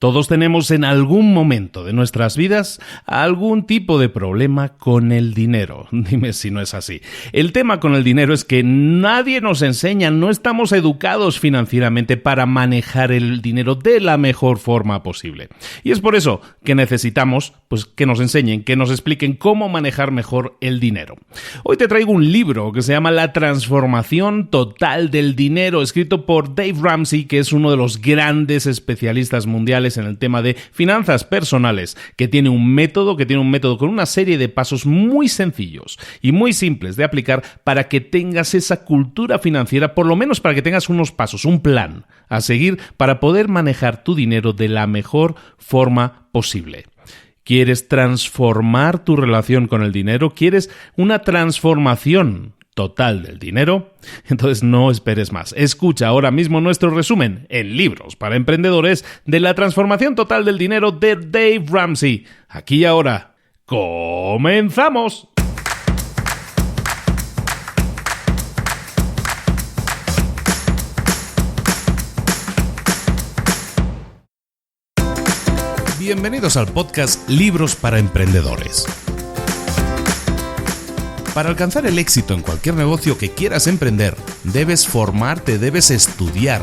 Todos tenemos en algún momento de nuestras vidas algún tipo de problema con el dinero. Dime si no es así. El tema con el dinero es que nadie nos enseña, no estamos educados financieramente para manejar el dinero de la mejor forma posible. Y es por eso que necesitamos que nos enseñen, que nos expliquen cómo manejar mejor el dinero. Hoy te traigo un libro que se llama La transformación total del dinero, escrito por Dave Ramsey, que es uno de los grandes especialistas mundiales en el tema de finanzas personales, que tiene un método con una serie de pasos muy sencillos y muy simples de aplicar para que tengas esa cultura financiera, por lo menos para que tengas unos pasos, un plan a seguir para poder manejar tu dinero de la mejor forma posible. ¿Quieres transformar tu relación con el dinero? ¿Quieres una transformación total del dinero? Entonces no esperes más. Escucha ahora mismo nuestro resumen en Libros para Emprendedores de La transformación total del dinero de Dave Ramsey. Aquí y ahora, ¡comenzamos! Bienvenidos al podcast Libros para Emprendedores. Para alcanzar el éxito en cualquier negocio que quieras emprender, debes formarte, debes estudiar,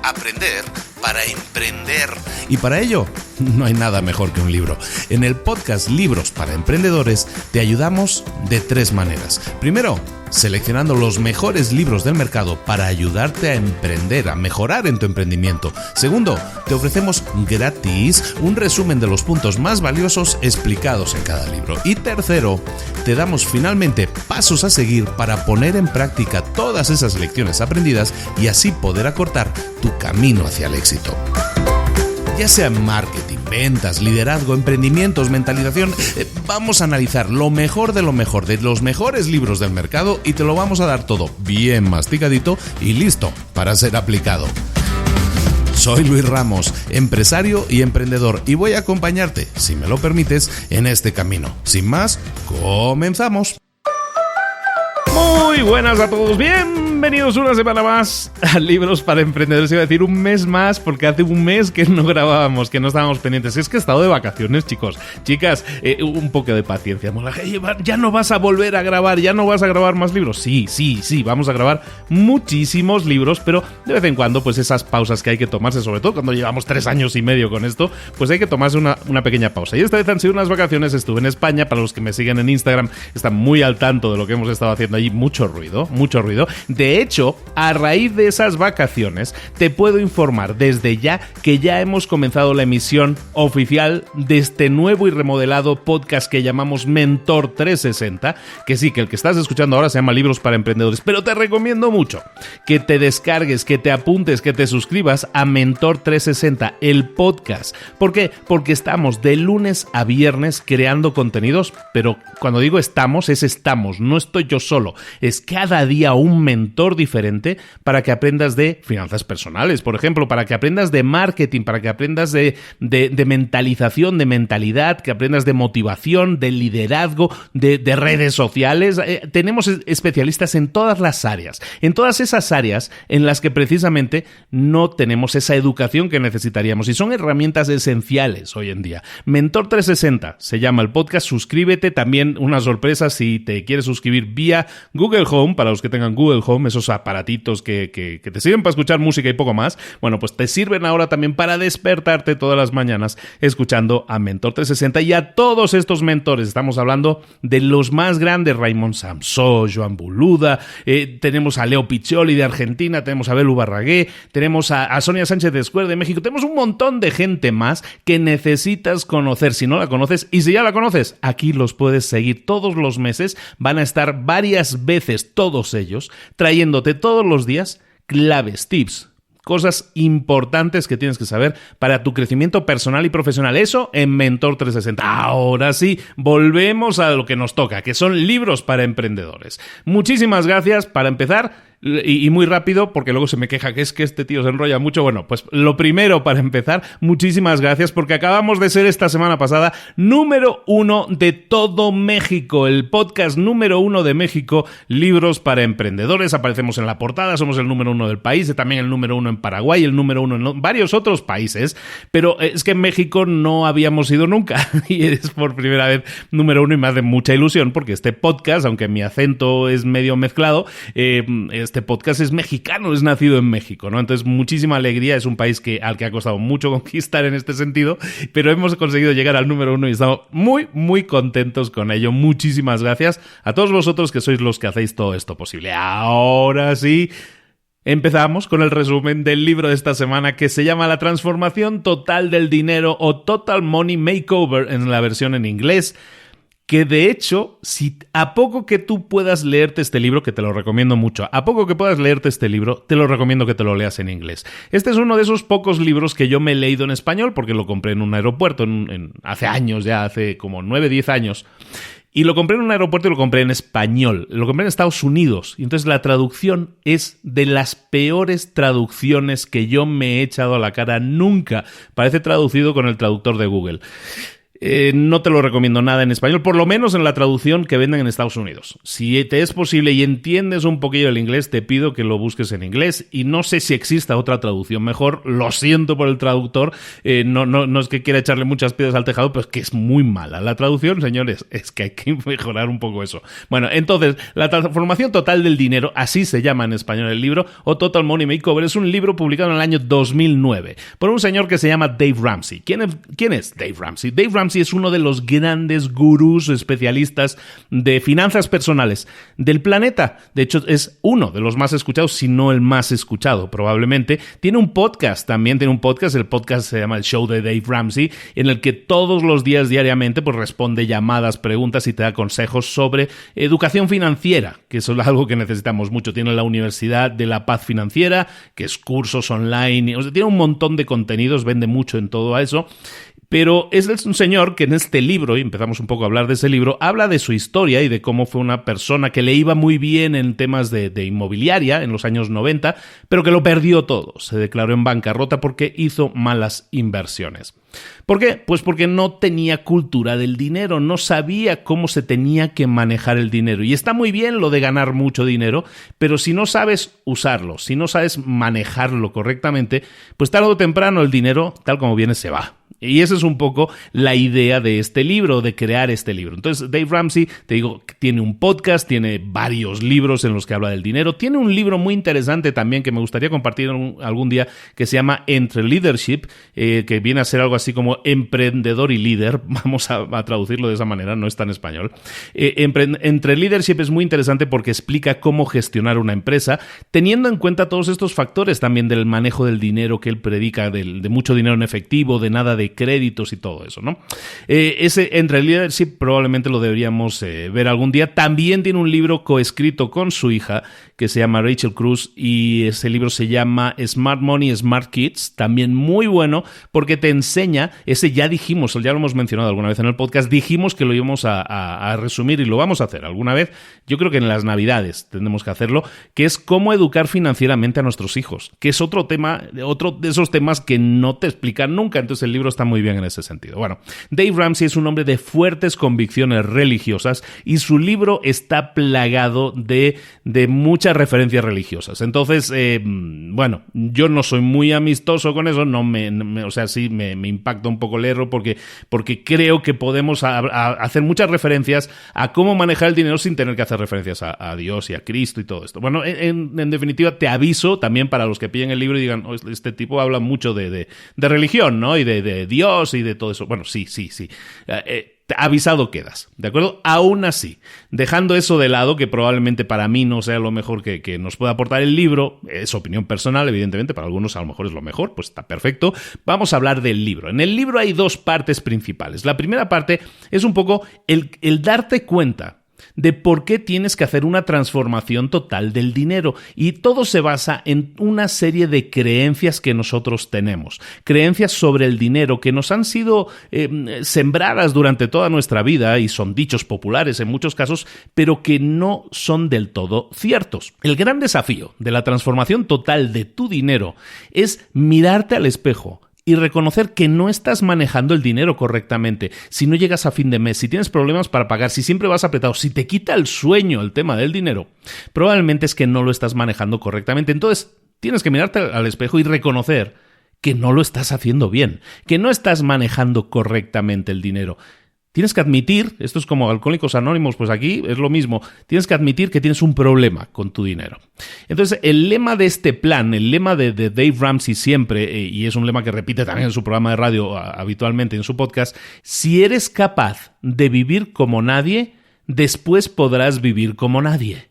aprender para emprender. Y para ello, no hay nada mejor que un libro. En el podcast Libros para Emprendedores te ayudamos de 3 maneras. Primero, seleccionando los mejores libros del mercado para ayudarte a emprender, a mejorar en tu emprendimiento. Segundo, te ofrecemos gratis un resumen de los puntos más valiosos explicados en cada libro. Y tercero, te damos finalmente pasos a seguir para poner en práctica todas esas lecciones aprendidas y así poder acortar tu camino hacia el éxito. Ya sea marketing, ventas, liderazgo, emprendimientos, mentalización, vamos a analizar lo mejor de los mejores libros del mercado y te lo vamos a dar todo bien masticadito y listo para ser aplicado. Soy Luis Ramos, empresario y emprendedor, y voy a acompañarte, si me lo permites, en este camino. Sin más, comenzamos. Muy buenas a todos, bienvenidos una semana más a Libros para Emprendedores. Iba a decir un mes más porque hace un mes que no grabábamos, que no estábamos pendientes. Es que he estado de vacaciones, chicos, chicas, un poco de paciencia. Ya no vas a volver a grabar, ya no vas a grabar más libros. Sí, vamos a grabar muchísimos libros, pero de vez en cuando pues esas pausas que hay que tomarse, sobre todo cuando llevamos 3 años y medio con esto, pues hay que tomarse una pequeña pausa. Y esta vez han sido unas vacaciones, estuve en España. Para los que me siguen en Instagram están muy al tanto de lo que hemos estado haciendo allí. Mucho ruido. De hecho, a raíz de esas vacaciones, te puedo informar desde ya que ya hemos comenzado la emisión oficial de este nuevo y remodelado podcast que llamamos Mentor 360, que sí, que el que estás escuchando ahora se llama Libros para Emprendedores, pero te recomiendo mucho que te descargues, que te apuntes, que te suscribas a Mentor 360, el podcast. ¿Por qué? Porque estamos de lunes a viernes creando contenidos, pero cuando digo estamos, no estoy yo solo. Es cada día un mentor diferente para que aprendas de finanzas personales, por ejemplo, para que aprendas de marketing, para que aprendas de mentalización, de mentalidad, que aprendas de motivación, de liderazgo, de redes sociales. Tenemos especialistas en todas las áreas, en todas esas áreas en las que precisamente no tenemos esa educación que necesitaríamos y son herramientas esenciales hoy en día. Mentor 360 se llama el podcast, suscríbete. También una sorpresa si te quieres suscribir vía Google Home, para los que tengan Google Home, esos aparatitos que te sirven para escuchar música y poco más, bueno, pues te sirven ahora también para despertarte todas las mañanas escuchando a Mentor 360 y a todos estos mentores. Estamos hablando de los más grandes: Raymond Samsó, Joan Boluda, tenemos a Leo Piccioli de Argentina, tenemos a Belu Barragué, tenemos a Sonia Sánchez de Square de México, tenemos un montón de gente más que necesitas conocer. Si no la conoces, y si ya la conoces, aquí los puedes seguir todos los meses. Van a estar varias veces todos ellos trayéndote todos los días claves, tips, cosas importantes que tienes que saber para tu crecimiento personal y profesional. Eso en Mentor 360. Ahora sí, volvemos a lo que nos toca, que son libros para emprendedores. Muchísimas gracias. Para empezar, y muy rápido, porque luego se me queja que es que este tío se enrolla mucho. Bueno, pues lo primero, para empezar, muchísimas gracias, porque acabamos de ser esta semana pasada número 1 de todo México, el podcast número 1 de México, Libros para Emprendedores. Aparecemos en la portada, somos el número 1 del país, también el número 1 en Paraguay, el número 1 en varios otros países, pero es que en México no habíamos ido nunca, y es por primera vez número 1 y me hace mucha ilusión, porque este podcast, aunque mi acento es medio mezclado, este podcast es mexicano, es nacido en México, ¿no? Entonces, muchísima alegría. Es un país al que ha costado mucho conquistar en este sentido, pero hemos conseguido llegar al número 1 y estamos muy, muy contentos con ello. Muchísimas gracias a todos vosotros que sois los que hacéis todo esto posible. Ahora sí, empezamos con el resumen del libro de esta semana, que se llama La transformación total del dinero, o Total Money Makeover en la versión en inglés. Que de hecho, si a poco que tú puedas leerte este libro, que te lo recomiendo mucho, a poco que puedas leerte este libro, te lo recomiendo que te lo leas en inglés. Este es uno de esos pocos libros que yo me he leído en español, porque lo compré en un aeropuerto hace años, ya hace como 9, 10 años. Y lo compré en un aeropuerto y lo compré en español. Lo compré en Estados Unidos. Y entonces la traducción es de las peores traducciones que yo me he echado a la cara nunca. Parece traducido con el traductor de Google. No te lo recomiendo nada en español, por lo menos en la traducción que venden en Estados Unidos. Si te es posible y entiendes un poquillo el inglés, te pido que lo busques en inglés, y no sé si exista otra traducción mejor. Lo siento por el traductor, no es que quiera echarle muchas piedras al tejado, pero es que es muy mala la traducción, señores. Es que hay que mejorar un poco eso. Bueno, entonces, La transformación total del dinero, así se llama en español el libro, o Total Money Makeover, es un libro publicado en el año 2009 por un señor que se llama Dave Ramsey. ¿Quién es Dave Ramsey? Dave Ramsey es uno de los grandes gurús especialistas de finanzas personales del planeta. De hecho, es uno de los más escuchados, si no el más escuchado, probablemente. Tiene un podcast, el podcast se llama El Show de Dave Ramsey, en el que todos los días, diariamente, pues responde llamadas, preguntas y te da consejos sobre educación financiera, que eso es algo que necesitamos mucho. Tiene la Universidad de la Paz Financiera, que es cursos online, o sea, tiene un montón de contenidos, vende mucho en todo eso. Pero es un señor que en este libro, y empezamos un poco a hablar de ese libro, habla de su historia y de cómo fue una persona que le iba muy bien en temas de inmobiliaria en los años 90, pero que lo perdió todo. Se declaró en bancarrota porque hizo malas inversiones. ¿Por qué? Pues porque no tenía cultura del dinero, no sabía cómo se tenía que manejar el dinero. Y está muy bien lo de ganar mucho dinero, pero si no sabes usarlo, si no sabes manejarlo correctamente, pues tarde o temprano el dinero, tal como viene, se va. Y esa es un poco la idea de este libro, de crear este libro. Entonces, Dave Ramsey, te digo, tiene un podcast, tiene varios libros en los que habla del dinero. Tiene un libro muy interesante también que me gustaría compartir algún día, que se llama Entre Leadership, que viene a ser algo así como emprendedor y líder. Vamos a traducirlo de esa manera, no está en español. Entre Leadership es muy interesante porque explica cómo gestionar una empresa, teniendo en cuenta todos estos factores también del manejo del dinero que él predica, de mucho dinero en efectivo, de nada de créditos y todo eso, ¿no? Ese Entre Leadership probablemente lo deberíamos ver algún día. También tiene un libro coescrito con su hija que se llama Rachel Cruz, y ese libro se llama Smart Money, Smart Kids, también muy bueno porque te enseña, ese ya lo hemos mencionado alguna vez en el podcast, dijimos que lo íbamos a resumir y lo vamos a hacer alguna vez, yo creo que en las Navidades tendremos que hacerlo, que es cómo educar financieramente a nuestros hijos, que es otro de esos temas que no te explican nunca. Entonces el libro está muy bien en ese sentido. Bueno, Dave Ramsey es un hombre de fuertes convicciones religiosas y su libro está plagado de muchas referencias religiosas. Entonces, bueno, yo no soy muy amistoso con eso, sí me impacta un poco leerlo porque creo que podemos hacer muchas referencias a cómo manejar el dinero sin tener que hacer referencias a Dios y a Cristo y todo esto. Bueno, en definitiva, te aviso también para los que pillen el libro y digan, este tipo habla mucho de religión, ¿no? Y de Dios y de todo eso. Bueno, sí. Avisado quedas, ¿de acuerdo? Aún así, dejando eso de lado, que probablemente para mí no sea lo mejor que nos pueda aportar el libro, es opinión personal, evidentemente, para algunos a lo mejor es lo mejor, pues está perfecto. Vamos a hablar del libro. En el libro hay dos partes principales. La primera parte es un poco el darte cuenta de por qué tienes que hacer una transformación total del dinero. Y todo se basa en una serie de creencias que nosotros tenemos. Creencias sobre el dinero que nos han sido sembradas durante toda nuestra vida y son dichos populares en muchos casos, pero que no son del todo ciertos. El gran desafío de la transformación total de tu dinero es mirarte al espejo y reconocer que no estás manejando el dinero correctamente. Si no llegas a fin de mes, si tienes problemas para pagar, si siempre vas apretado, si te quita el sueño el tema del dinero, probablemente es que no lo estás manejando correctamente. Entonces, tienes que mirarte al espejo y reconocer que no lo estás haciendo bien, que no estás manejando correctamente el dinero. Tienes que admitir, esto es como Alcohólicos Anónimos, pues aquí es lo mismo, tienes que admitir que tienes un problema con tu dinero. Entonces, el lema de este plan, el lema de Dave Ramsey siempre, y es un lema que repite también en su programa de radio habitualmente, en su podcast, si eres capaz de vivir como nadie, después podrás vivir como nadie.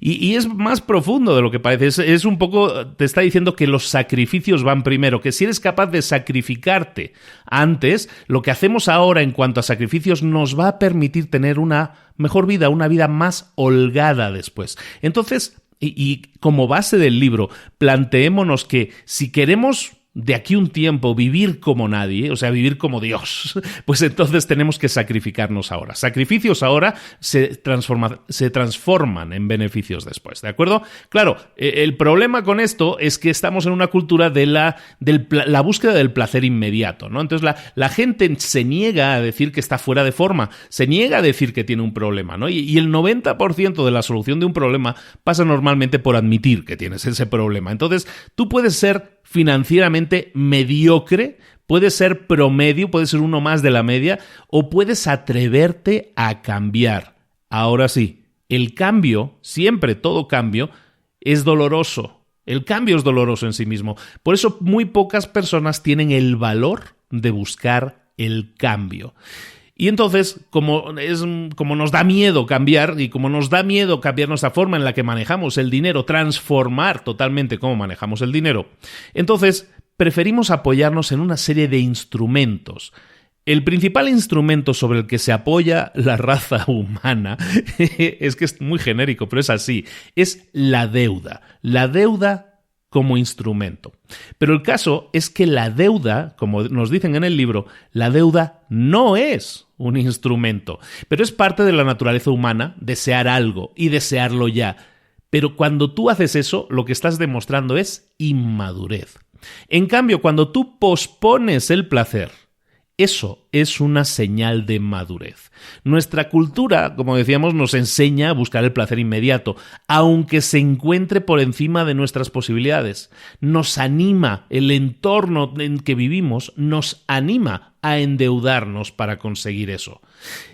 Y es más profundo de lo que parece. Es un poco, te está diciendo que los sacrificios van primero, que si eres capaz de sacrificarte antes, lo que hacemos ahora en cuanto a sacrificios nos va a permitir tener una mejor vida, una vida más holgada después. Entonces, y como base del libro, planteémonos que si queremos de aquí un tiempo vivir como nadie, o sea, vivir como Dios, pues entonces tenemos que sacrificarnos ahora. Sacrificios ahora se transforman en beneficios después, ¿de acuerdo? Claro, el problema con esto es que estamos en una cultura de la búsqueda del placer inmediato, ¿no? Entonces la gente se niega a decir que está fuera de forma, se niega a decir que tiene un problema, ¿no? Y el 90% de la solución de un problema pasa normalmente por admitir que tienes ese problema. Entonces, tú puedes ser financieramente mediocre, puedes ser promedio, puedes ser uno más de la media, o puedes atreverte a cambiar. Ahora sí, el cambio, siempre todo cambio, es doloroso. El cambio es doloroso en sí mismo. Por eso muy pocas personas tienen el valor de buscar el cambio. Y entonces, como nos da miedo cambiar y como nos da miedo cambiar nuestra forma en la que manejamos el dinero, transformar totalmente cómo manejamos el dinero, entonces preferimos apoyarnos en una serie de instrumentos. El principal instrumento sobre el que se apoya la raza humana, es que es muy genérico, pero es así, es la deuda. La deuda como instrumento. Pero el caso es que la deuda, como nos dicen en el libro, la deuda no es un instrumento, pero es parte de la naturaleza humana desear algo y desearlo ya. Pero cuando tú haces eso, lo que estás demostrando es inmadurez. En cambio, cuando tú pospones el placer, eso es una señal de madurez. Nuestra cultura, como decíamos, nos enseña a buscar el placer inmediato, aunque se encuentre por encima de nuestras posibilidades. Nos anima, el entorno en que vivimos nos anima a endeudarnos para conseguir eso.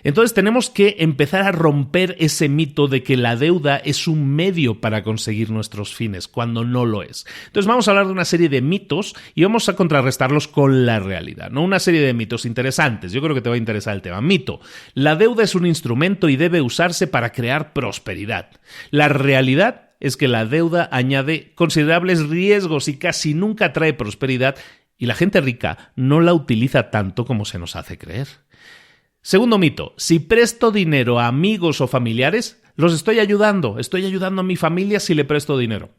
Entonces tenemos que empezar a romper ese mito de que la deuda es un medio para conseguir nuestros fines, cuando no lo es. Entonces vamos a hablar de una serie de mitos y vamos a contrarrestarlos con la realidad, ¿no? Una serie de mitos interesantes. Yo creo que te va a interesar el tema. Mito: la deuda es un instrumento y debe usarse para crear prosperidad. La realidad es que la deuda añade considerables riesgos y casi nunca trae prosperidad, y la gente rica no la utiliza tanto como se nos hace creer. Segundo mito: si presto dinero a amigos o familiares, los estoy ayudando a mi familia si le presto dinero.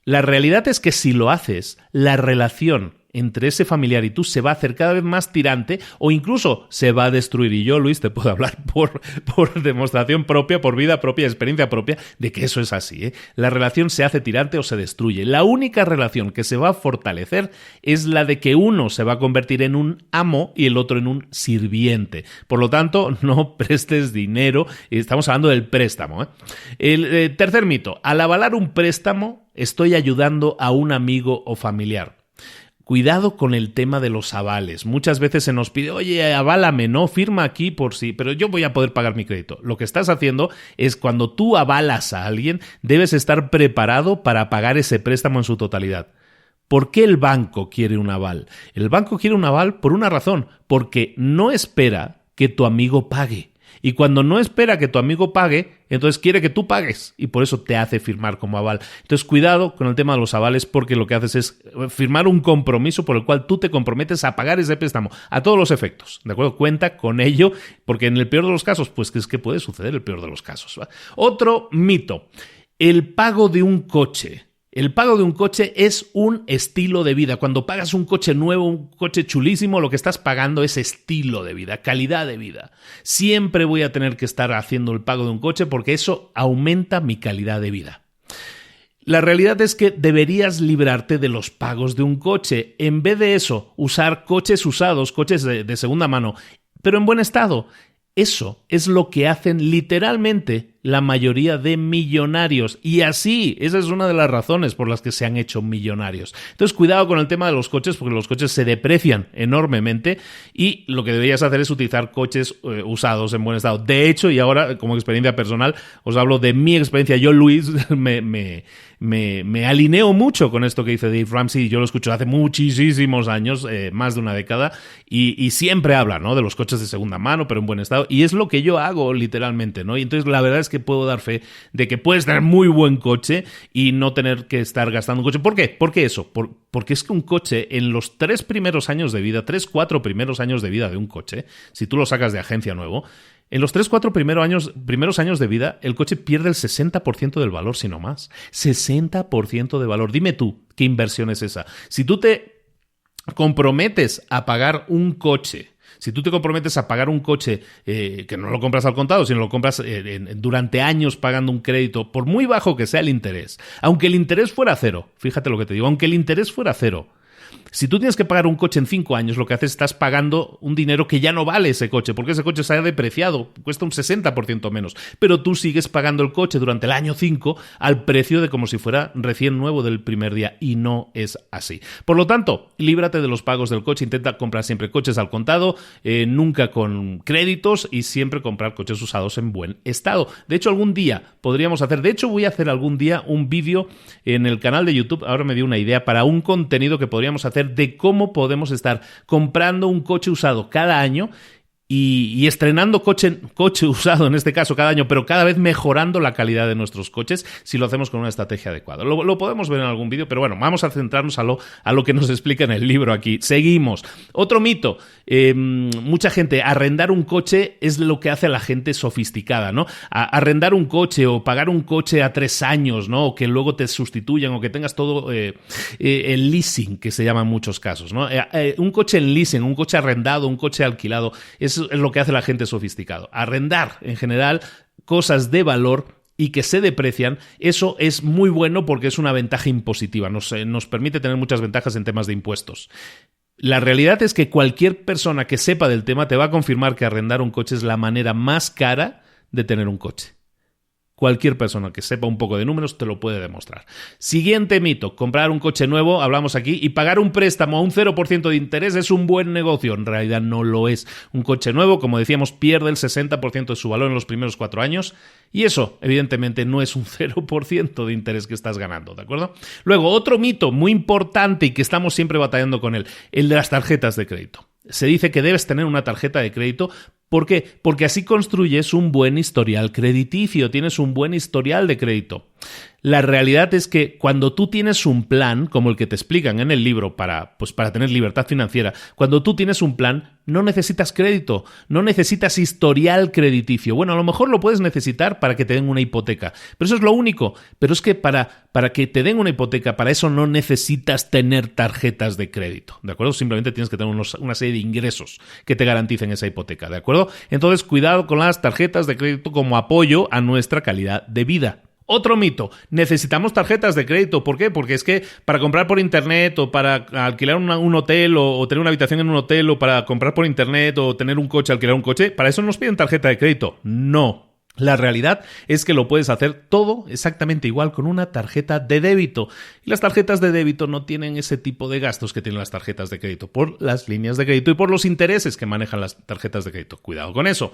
La realidad es que si lo haces, la relación entre ese familiar y tú se va a hacer cada vez más tirante o incluso se va a destruir. Y yo, Luis, te puedo hablar por demostración propia, por vida propia, experiencia propia, de que eso es así, ¿eh? La relación se hace tirante o se destruye. La única relación que se va a fortalecer es la de que uno se va a convertir en un amo y el otro en un sirviente. Por lo tanto, no prestes dinero. Estamos hablando del préstamo, ¿eh? El tercer mito: al avalar un préstamo, estoy ayudando a un amigo o familiar. Cuidado con el tema de los avales. Muchas veces se nos pide, oye, aválame, ¿no? Firma aquí por sí, pero yo voy a poder pagar mi crédito. Lo que estás haciendo es, cuando tú avalas a alguien, debes estar preparado para pagar ese préstamo en su totalidad. ¿Por qué el banco quiere un aval? El banco quiere un aval por una razón, porque no espera que tu amigo pague. Y cuando no espera que tu amigo pague, entonces quiere que tú pagues y por eso te hace firmar como aval. Entonces cuidado con el tema de los avales porque lo que haces es firmar un compromiso por el cual tú te comprometes a pagar ese préstamo a todos los efectos, ¿de acuerdo? Cuenta con ello porque en el peor de los casos, pues es que puede suceder el peor de los casos, ¿va? Otro mito, el pago de un coche. El pago de un coche es un estilo de vida. Cuando pagas un coche nuevo, un coche chulísimo, lo que estás pagando es estilo de vida, calidad de vida. Siempre voy a tener que estar haciendo el pago de un coche porque eso aumenta mi calidad de vida. La realidad es que deberías librarte de los pagos de un coche. En vez de eso, usar coches usados, coches de segunda mano, pero en buen estado. Eso es lo que hacen literalmente la mayoría de millonarios. Y así, esa es una de las razones por las que se han hecho millonarios. Entonces, cuidado con el tema de los coches, porque los coches se deprecian enormemente y lo que deberías hacer es utilizar coches usados en buen estado. De hecho, y ahora, como experiencia personal, os hablo de mi experiencia. Yo, Luis, me alineo mucho con esto que dice Dave Ramsey. Yo lo escucho hace muchísimos años, más de una década, y siempre habla, ¿no?, de los coches de segunda mano, pero en buen estado. Y es lo que yo hago, literalmente, ¿no? Y entonces, la verdad es que puedo dar fe de que puedes tener muy buen coche y no tener que estar gastando un coche. ¿Por qué? ¿Por qué eso? Porque es que un coche, en los 3 primeros años de vida, 3-4 primeros años de vida de un coche, si tú lo sacas de agencia nuevo, en los 3-4 primeros años de vida, el coche pierde el 60% del valor, si no más. 60% de valor. Dime tú, ¿qué inversión es esa? Si tú te comprometes a pagar un coche, si tú te comprometes a pagar un coche que no lo compras al contado, sino lo compras durante años pagando un crédito, por muy bajo que sea el interés, aunque el interés fuera cero, fíjate lo que te digo, aunque el interés fuera cero, si tú tienes que pagar un coche en 5 años, lo que haces es estás pagando un dinero que ya no vale ese coche, porque ese coche se ha depreciado, cuesta un 60% menos, pero tú sigues pagando el coche durante el año 5 al precio de como si fuera recién nuevo del primer día, y no es así. Por lo tanto, líbrate de los pagos del coche, intenta comprar siempre coches al contado, nunca con créditos, y siempre comprar coches usados en buen estado. De hecho, algún día podríamos hacer, voy a hacer algún día un vídeo en el canal de YouTube, ahora me dio una idea, para un contenido que podríamos hacer de cómo podemos estar comprando un coche usado cada año y estrenando coche usado en este caso cada año, pero cada vez mejorando la calidad de nuestros coches si lo hacemos con una estrategia adecuada. Lo podemos ver en algún vídeo, pero bueno, vamos a centrarnos a lo que nos explica en el libro aquí. Seguimos. Otro mito. Mucha gente, arrendar un coche es lo que hace la gente sofisticada, ¿no? Arrendar un coche o pagar un coche a 3 años, ¿no? O que luego te sustituyan o que tengas todo el leasing, que se llama en muchos casos, ¿no? Un coche en leasing, un coche arrendado, un coche alquilado, es lo que hace la gente sofisticado. Arrendar, en general, cosas de valor y que se deprecian, eso es muy bueno porque es una ventaja impositiva. Nos permite tener muchas ventajas en temas de impuestos. La realidad es que cualquier persona que sepa del tema te va a confirmar que arrendar un coche es la manera más cara de tener un coche. Cualquier persona que sepa un poco de números te lo puede demostrar. Siguiente mito, comprar un coche nuevo, hablamos aquí, y pagar un préstamo a un 0% de interés es un buen negocio. En realidad no lo es. Un coche nuevo, como decíamos, pierde el 60% de su valor en los primeros 4 años y eso, evidentemente, no es un 0% de interés que estás ganando, ¿de acuerdo? Luego, otro mito muy importante y que estamos siempre batallando con él, el de las tarjetas de crédito. Se dice que debes tener una tarjeta de crédito. ¿Por qué? Porque así construyes un buen historial crediticio, tienes un buen historial de crédito. La realidad es que cuando tú tienes un plan, como el que te explican en el libro para tener libertad financiera, cuando tú tienes un plan, no necesitas crédito, no necesitas historial crediticio. Bueno, a lo mejor lo puedes necesitar para que te den una hipoteca, pero eso es lo único. Pero es que para que te den una hipoteca, para eso no necesitas tener tarjetas de crédito, ¿de acuerdo? Simplemente tienes que tener una serie de ingresos que te garanticen esa hipoteca, ¿de acuerdo? Entonces, cuidado con las tarjetas de crédito como apoyo a nuestra calidad de vida. Otro mito, necesitamos tarjetas de crédito. ¿Por qué? Porque es que para comprar por internet o para alquilar un hotel o tener una habitación en un hotel o para comprar por internet o tener un coche, alquilar un coche, para eso nos piden tarjeta de crédito. No. La realidad es que lo puedes hacer todo exactamente igual con una tarjeta de débito. Y las tarjetas de débito no tienen ese tipo de gastos que tienen las tarjetas de crédito por las líneas de crédito y por los intereses que manejan las tarjetas de crédito. Cuidado con eso.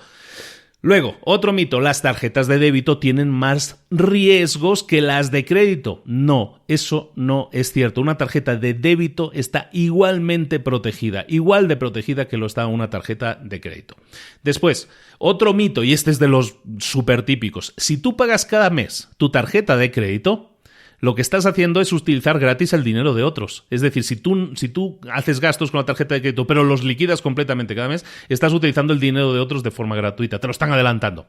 Luego, otro mito, las tarjetas de débito tienen más riesgos que las de crédito. No, eso no es cierto. Una tarjeta de débito está igualmente protegida, igual de protegida que lo está una tarjeta de crédito. Después, otro mito, y este es de los súper típicos. Si tú pagas cada mes tu tarjeta de crédito, lo que estás haciendo es utilizar gratis el dinero de otros. Es decir, si tú haces gastos con la tarjeta de crédito, pero los liquidas completamente cada mes, estás utilizando el dinero de otros de forma gratuita. Te lo están adelantando.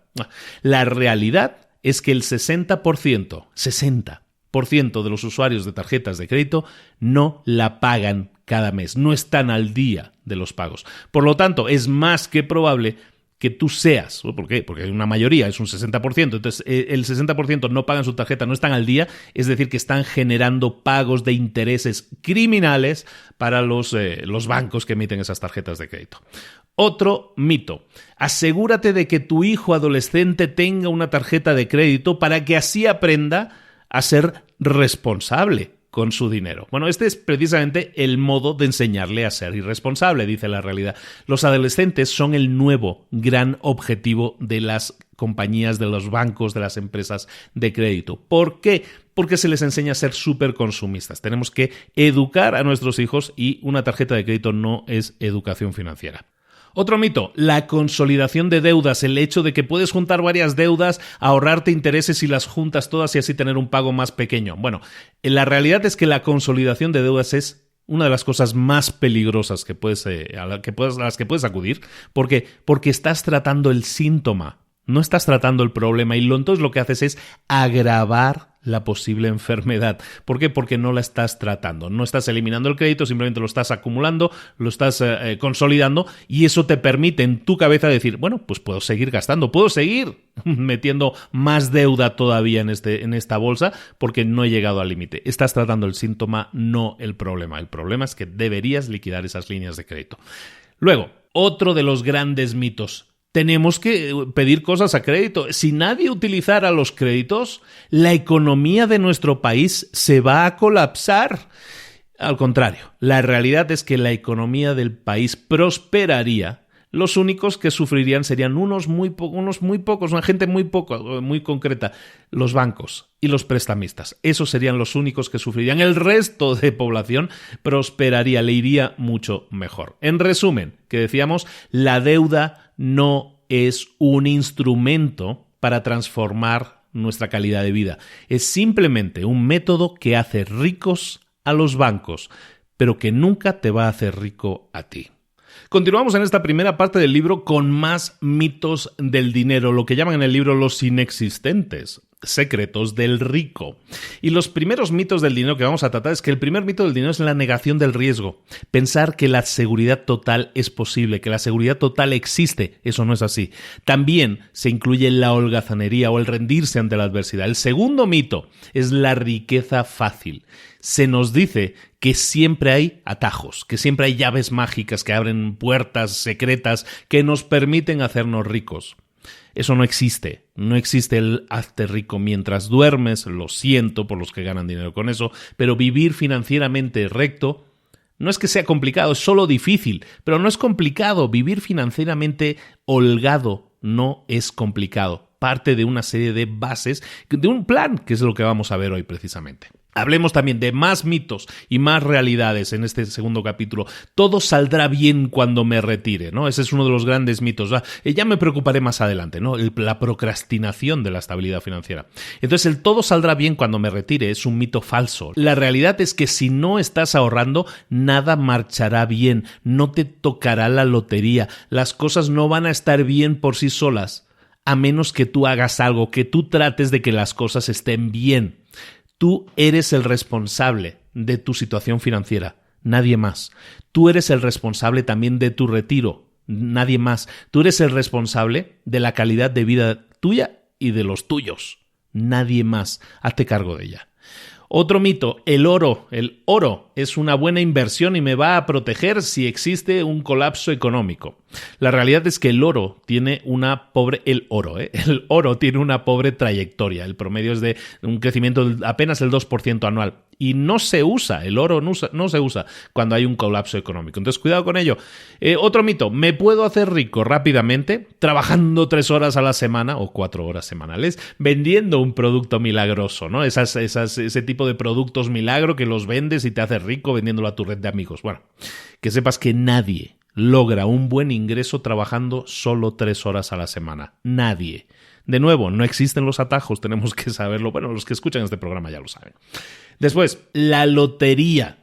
La realidad es que el 60% de los usuarios de tarjetas de crédito no la pagan cada mes. No están al día de los pagos. Por lo tanto, es más que probable que tú seas, ¿por qué? Porque hay una mayoría, es un 60%, entonces el 60% no pagan su tarjeta, no están al día, es decir, que están generando pagos de intereses criminales para los bancos que emiten esas tarjetas de crédito. Otro mito, asegúrate de que tu hijo adolescente tenga una tarjeta de crédito para que así aprenda a ser responsable con su dinero. Bueno, este es precisamente el modo de enseñarle a ser irresponsable, dice la realidad. Los adolescentes son el nuevo gran objetivo de las compañías, de los bancos, de las empresas de crédito. ¿Por qué? Porque se les enseña a ser súper consumistas. Tenemos que educar a nuestros hijos y una tarjeta de crédito no es educación financiera. Otro mito, la consolidación de deudas, el hecho de que puedes juntar varias deudas, ahorrarte intereses y las juntas todas y así tener un pago más pequeño. Bueno, la realidad es que la consolidación de deudas es una de las cosas más peligrosas a las que puedes acudir. ¿Por qué? Porque estás tratando el síntoma, no estás tratando el problema y entonces lo que haces es agravar la posible enfermedad. ¿Por qué? Porque no la estás tratando. No estás eliminando el crédito, simplemente lo estás acumulando, lo estás consolidando y eso te permite en tu cabeza decir, bueno, pues puedo seguir gastando, puedo seguir metiendo más deuda todavía en esta bolsa porque no he llegado al límite. Estás tratando el síntoma, no el problema. El problema es que deberías liquidar esas líneas de crédito. Luego, otro de los grandes mitos. Tenemos que pedir cosas a crédito. Si nadie utilizara los créditos, la economía de nuestro país se va a colapsar. Al contrario, la realidad es que la economía del país prosperaría. Los únicos que sufrirían serían unos muy pocos, una gente muy concreta, los bancos y los prestamistas. Esos serían los únicos que sufrirían. El resto de población prosperaría, le iría mucho mejor. En resumen, que decíamos, la deuda no es un instrumento para transformar nuestra calidad de vida. Es simplemente un método que hace ricos a los bancos, pero que nunca te va a hacer rico a ti. Continuamos en esta primera parte del libro con más mitos del dinero, lo que llaman en el libro los inexistentes, secretos del rico. Y los primeros mitos del dinero que vamos a tratar es que el primer mito del dinero es la negación del riesgo. Pensar que la seguridad total es posible, que la seguridad total existe, eso no es así. También se incluye la holgazanería o el rendirse ante la adversidad. El segundo mito es la riqueza fácil. Se nos dice que siempre hay atajos, que siempre hay llaves mágicas que abren puertas secretas que nos permiten hacernos ricos. Eso no existe. No existe el hazte rico mientras duermes, lo siento por los que ganan dinero con eso, pero vivir financieramente recto no es que sea complicado, es solo difícil, pero no es complicado. Vivir financieramente holgado no es complicado. Parte de una serie de bases, de un plan, que es lo que vamos a ver hoy precisamente. Hablemos también de más mitos y más realidades en este segundo capítulo. Todo saldrá bien cuando me retire, ¿no? Ese es uno de los grandes mitos. Ya me preocuparé más adelante, ¿no? La procrastinación de la estabilidad financiera. Entonces, el todo saldrá bien cuando me retire es un mito falso. La realidad es que si no estás ahorrando, nada marchará bien. No te tocará la lotería. Las cosas no van a estar bien por sí solas, a menos que tú hagas algo, que tú trates de que las cosas estén bien. Tú eres el responsable de tu situación financiera, nadie más. Tú eres el responsable también de tu retiro, nadie más. Tú eres el responsable de la calidad de vida tuya y de los tuyos, nadie más. Hazte cargo de ella. Otro mito, el oro. El oro es una buena inversión y me va a proteger si existe un colapso económico. La realidad es que el oro tiene una pobre trayectoria. El promedio es de un crecimiento de apenas el 2% anual. y no se usa, el oro no se usa cuando hay un colapso económico. Entonces, cuidado con ello. Otro mito, ¿me puedo hacer rico rápidamente trabajando 3 horas a la semana o 4 horas semanales vendiendo un producto milagroso, ¿no? Ese tipo de productos milagro que los vendes y te haces rico vendiéndolo a tu red de amigos. Bueno, que sepas que nadie logra un buen ingreso trabajando solo 3 horas a la semana. Nadie. De nuevo, no existen los atajos, tenemos que saberlo. Bueno, los que escuchan este programa ya lo saben. Después, la lotería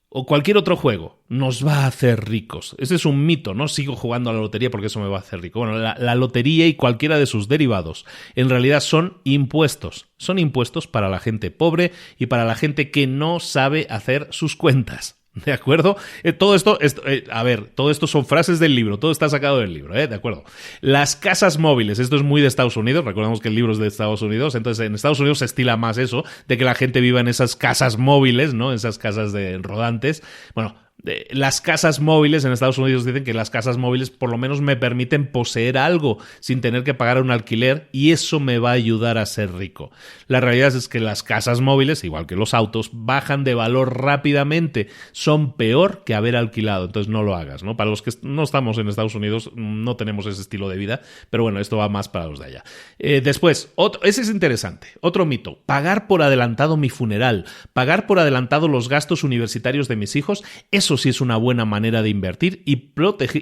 o cualquier otro juego nos va a hacer ricos. Ese es un mito, no sigo jugando a la lotería porque eso me va a hacer rico. Bueno, la lotería y cualquiera de sus derivados en realidad son impuestos. Son impuestos para la gente pobre y para la gente que no sabe hacer sus cuentas. ¿De acuerdo? Todo esto son frases del libro, todo está sacado del libro, ¿de acuerdo? Las casas móviles, esto es muy de Estados Unidos, recordemos que el libro es de Estados Unidos, entonces en Estados Unidos se estila más eso, de que la gente viva en esas casas móviles, ¿no? Esas casas de rodantes. Bueno, las casas móviles en Estados Unidos dicen que las casas móviles por lo menos me permiten poseer algo sin tener que pagar un alquiler y eso me va a ayudar a ser rico. La realidad es que las casas móviles, igual que los autos, bajan de valor rápidamente. Son peor que haber alquilado, entonces no lo hagas, ¿no? Para los que no estamos en Estados Unidos no tenemos ese estilo de vida, pero bueno, esto va más para los de allá. Después, ese es interesante. Otro mito, pagar por adelantado mi funeral, pagar por adelantado los gastos universitarios de mis hijos, eso sí es una buena manera de invertir y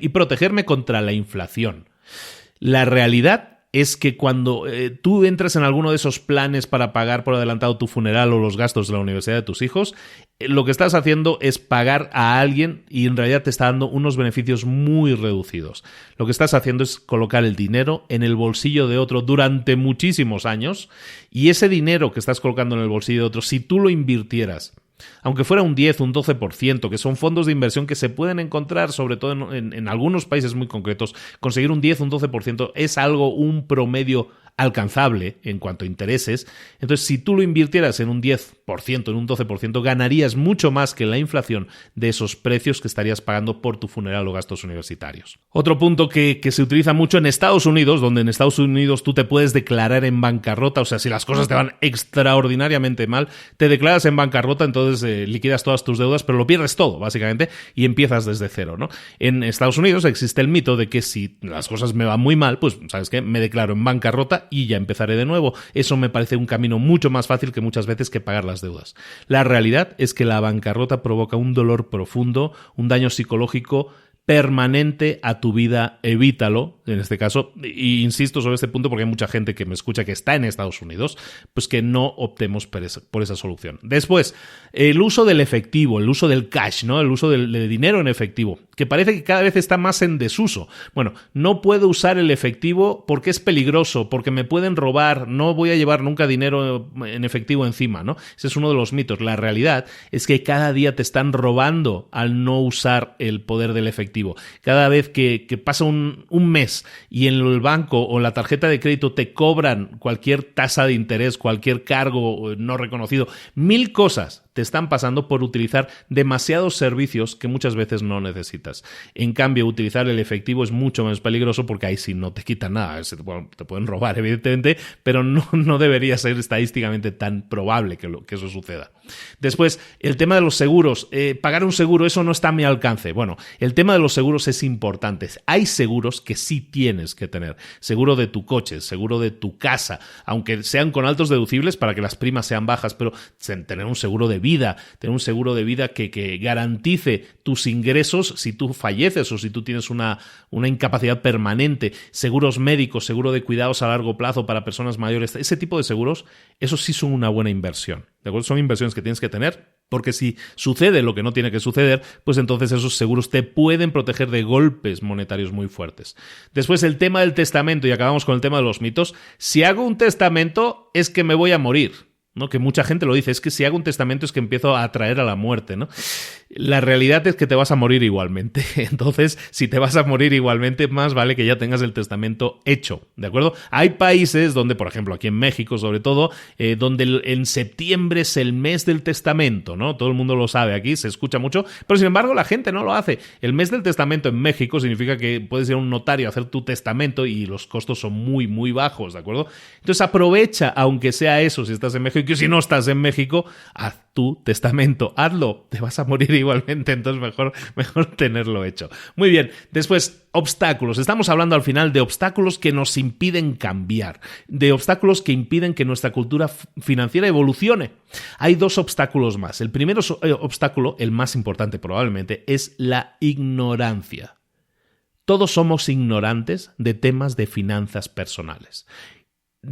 protegerme contra la inflación. La realidad es que cuando tú entras en alguno de esos planes para pagar por adelantado tu funeral o los gastos de la universidad de tus hijos, lo que estás haciendo es pagar a alguien y en realidad te está dando unos beneficios muy reducidos. Lo que estás haciendo es colocar el dinero en el bolsillo de otro durante muchísimos años y ese dinero que estás colocando en el bolsillo de otro, si tú lo invirtieras, aunque fuera un 10, un 12%, que son fondos de inversión que se pueden encontrar, sobre todo en algunos países muy concretos, conseguir un 10, un 12% es un promedio alcanzable en cuanto a intereses. Entonces, si tú lo invirtieras en un 10%, en un 12%, ganarías mucho más que la inflación de esos precios que estarías pagando por tu funeral o gastos universitarios. Otro punto que se utiliza mucho en Estados Unidos, donde en Estados Unidos tú te puedes declarar en bancarrota, o sea, si las cosas te van extraordinariamente mal, te declaras en bancarrota, entonces liquidas todas tus deudas, pero lo pierdes todo, básicamente, y empiezas desde cero, ¿no? En Estados Unidos existe el mito de que si las cosas me van muy mal, pues, ¿sabes qué? Me declaro en bancarrota y ya empezaré de nuevo. Eso me parece un camino mucho más fácil que muchas veces que pagar las deudas. La realidad es que la bancarrota provoca un dolor profundo, un daño psicológico permanente a tu vida. Evítalo, en este caso, e insisto sobre este punto porque hay mucha gente que me escucha que está en Estados Unidos, pues que no optemos por esa solución. Después, el uso del efectivo, el uso del cash, ¿no? El uso de dinero en efectivo, que parece que cada vez está más en desuso. Bueno, no puedo usar el efectivo porque es peligroso, porque me pueden robar, no voy a llevar nunca dinero en efectivo encima, ¿no? Ese es uno de los mitos. La realidad es que cada día te están robando al no usar el poder del efectivo. Cada vez que pasa un mes y en el banco o la tarjeta de crédito te cobran cualquier tasa de interés, cualquier cargo no reconocido, 1000 cosas te están pasando por utilizar demasiados servicios que muchas veces no necesitas. En cambio, utilizar el efectivo es mucho menos peligroso porque ahí sí no te quitan nada. Bueno, te pueden robar, evidentemente, pero no debería ser estadísticamente tan probable que eso suceda. Después, el tema de los seguros. Pagar un seguro, eso no está a mi alcance. Bueno, el tema de los seguros es importante. Hay seguros que sí tienes que tener. Seguro de tu coche, seguro de tu casa, aunque sean con altos deducibles para que las primas sean bajas, pero tener un seguro de vida, tener un seguro de vida que garantice tus ingresos si tú falleces o si tú tienes una incapacidad permanente, seguros médicos, seguro de cuidados a largo plazo para personas mayores, ese tipo de seguros, esos sí son una buena inversión, ¿de acuerdo? Son inversiones que tienes que tener, porque si sucede lo que no tiene que suceder, pues entonces esos seguros te pueden proteger de golpes monetarios muy fuertes. Después el tema del testamento, y acabamos con el tema de los mitos. Si hago un testamento es que me voy a morir, ¿no? Que mucha gente lo dice, es que si hago un testamento es que empiezo a atraer a la muerte, ¿no? La realidad es que te vas a morir igualmente. Entonces, si te vas a morir igualmente, más vale que ya tengas el testamento hecho, ¿de acuerdo? Hay países donde, por ejemplo, aquí en México sobre todo, donde en septiembre es el mes del testamento, ¿no? Todo el mundo lo sabe aquí, se escucha mucho, pero sin embargo la gente no lo hace. El mes del testamento en México significa que puedes ir a un notario a hacer tu testamento y los costos son muy, muy bajos, ¿de acuerdo? Entonces aprovecha, aunque sea eso, si estás en México, México, y si no estás en México, haz tu testamento, hazlo, te vas a morir igualmente, entonces mejor tenerlo hecho. Muy bien, después, obstáculos. Estamos hablando al final de obstáculos que nos impiden cambiar, de obstáculos que impiden que nuestra cultura financiera evolucione. Hay 2 obstáculos más. El primer obstáculo, el más importante probablemente, es la ignorancia. Todos somos ignorantes de temas de finanzas personales.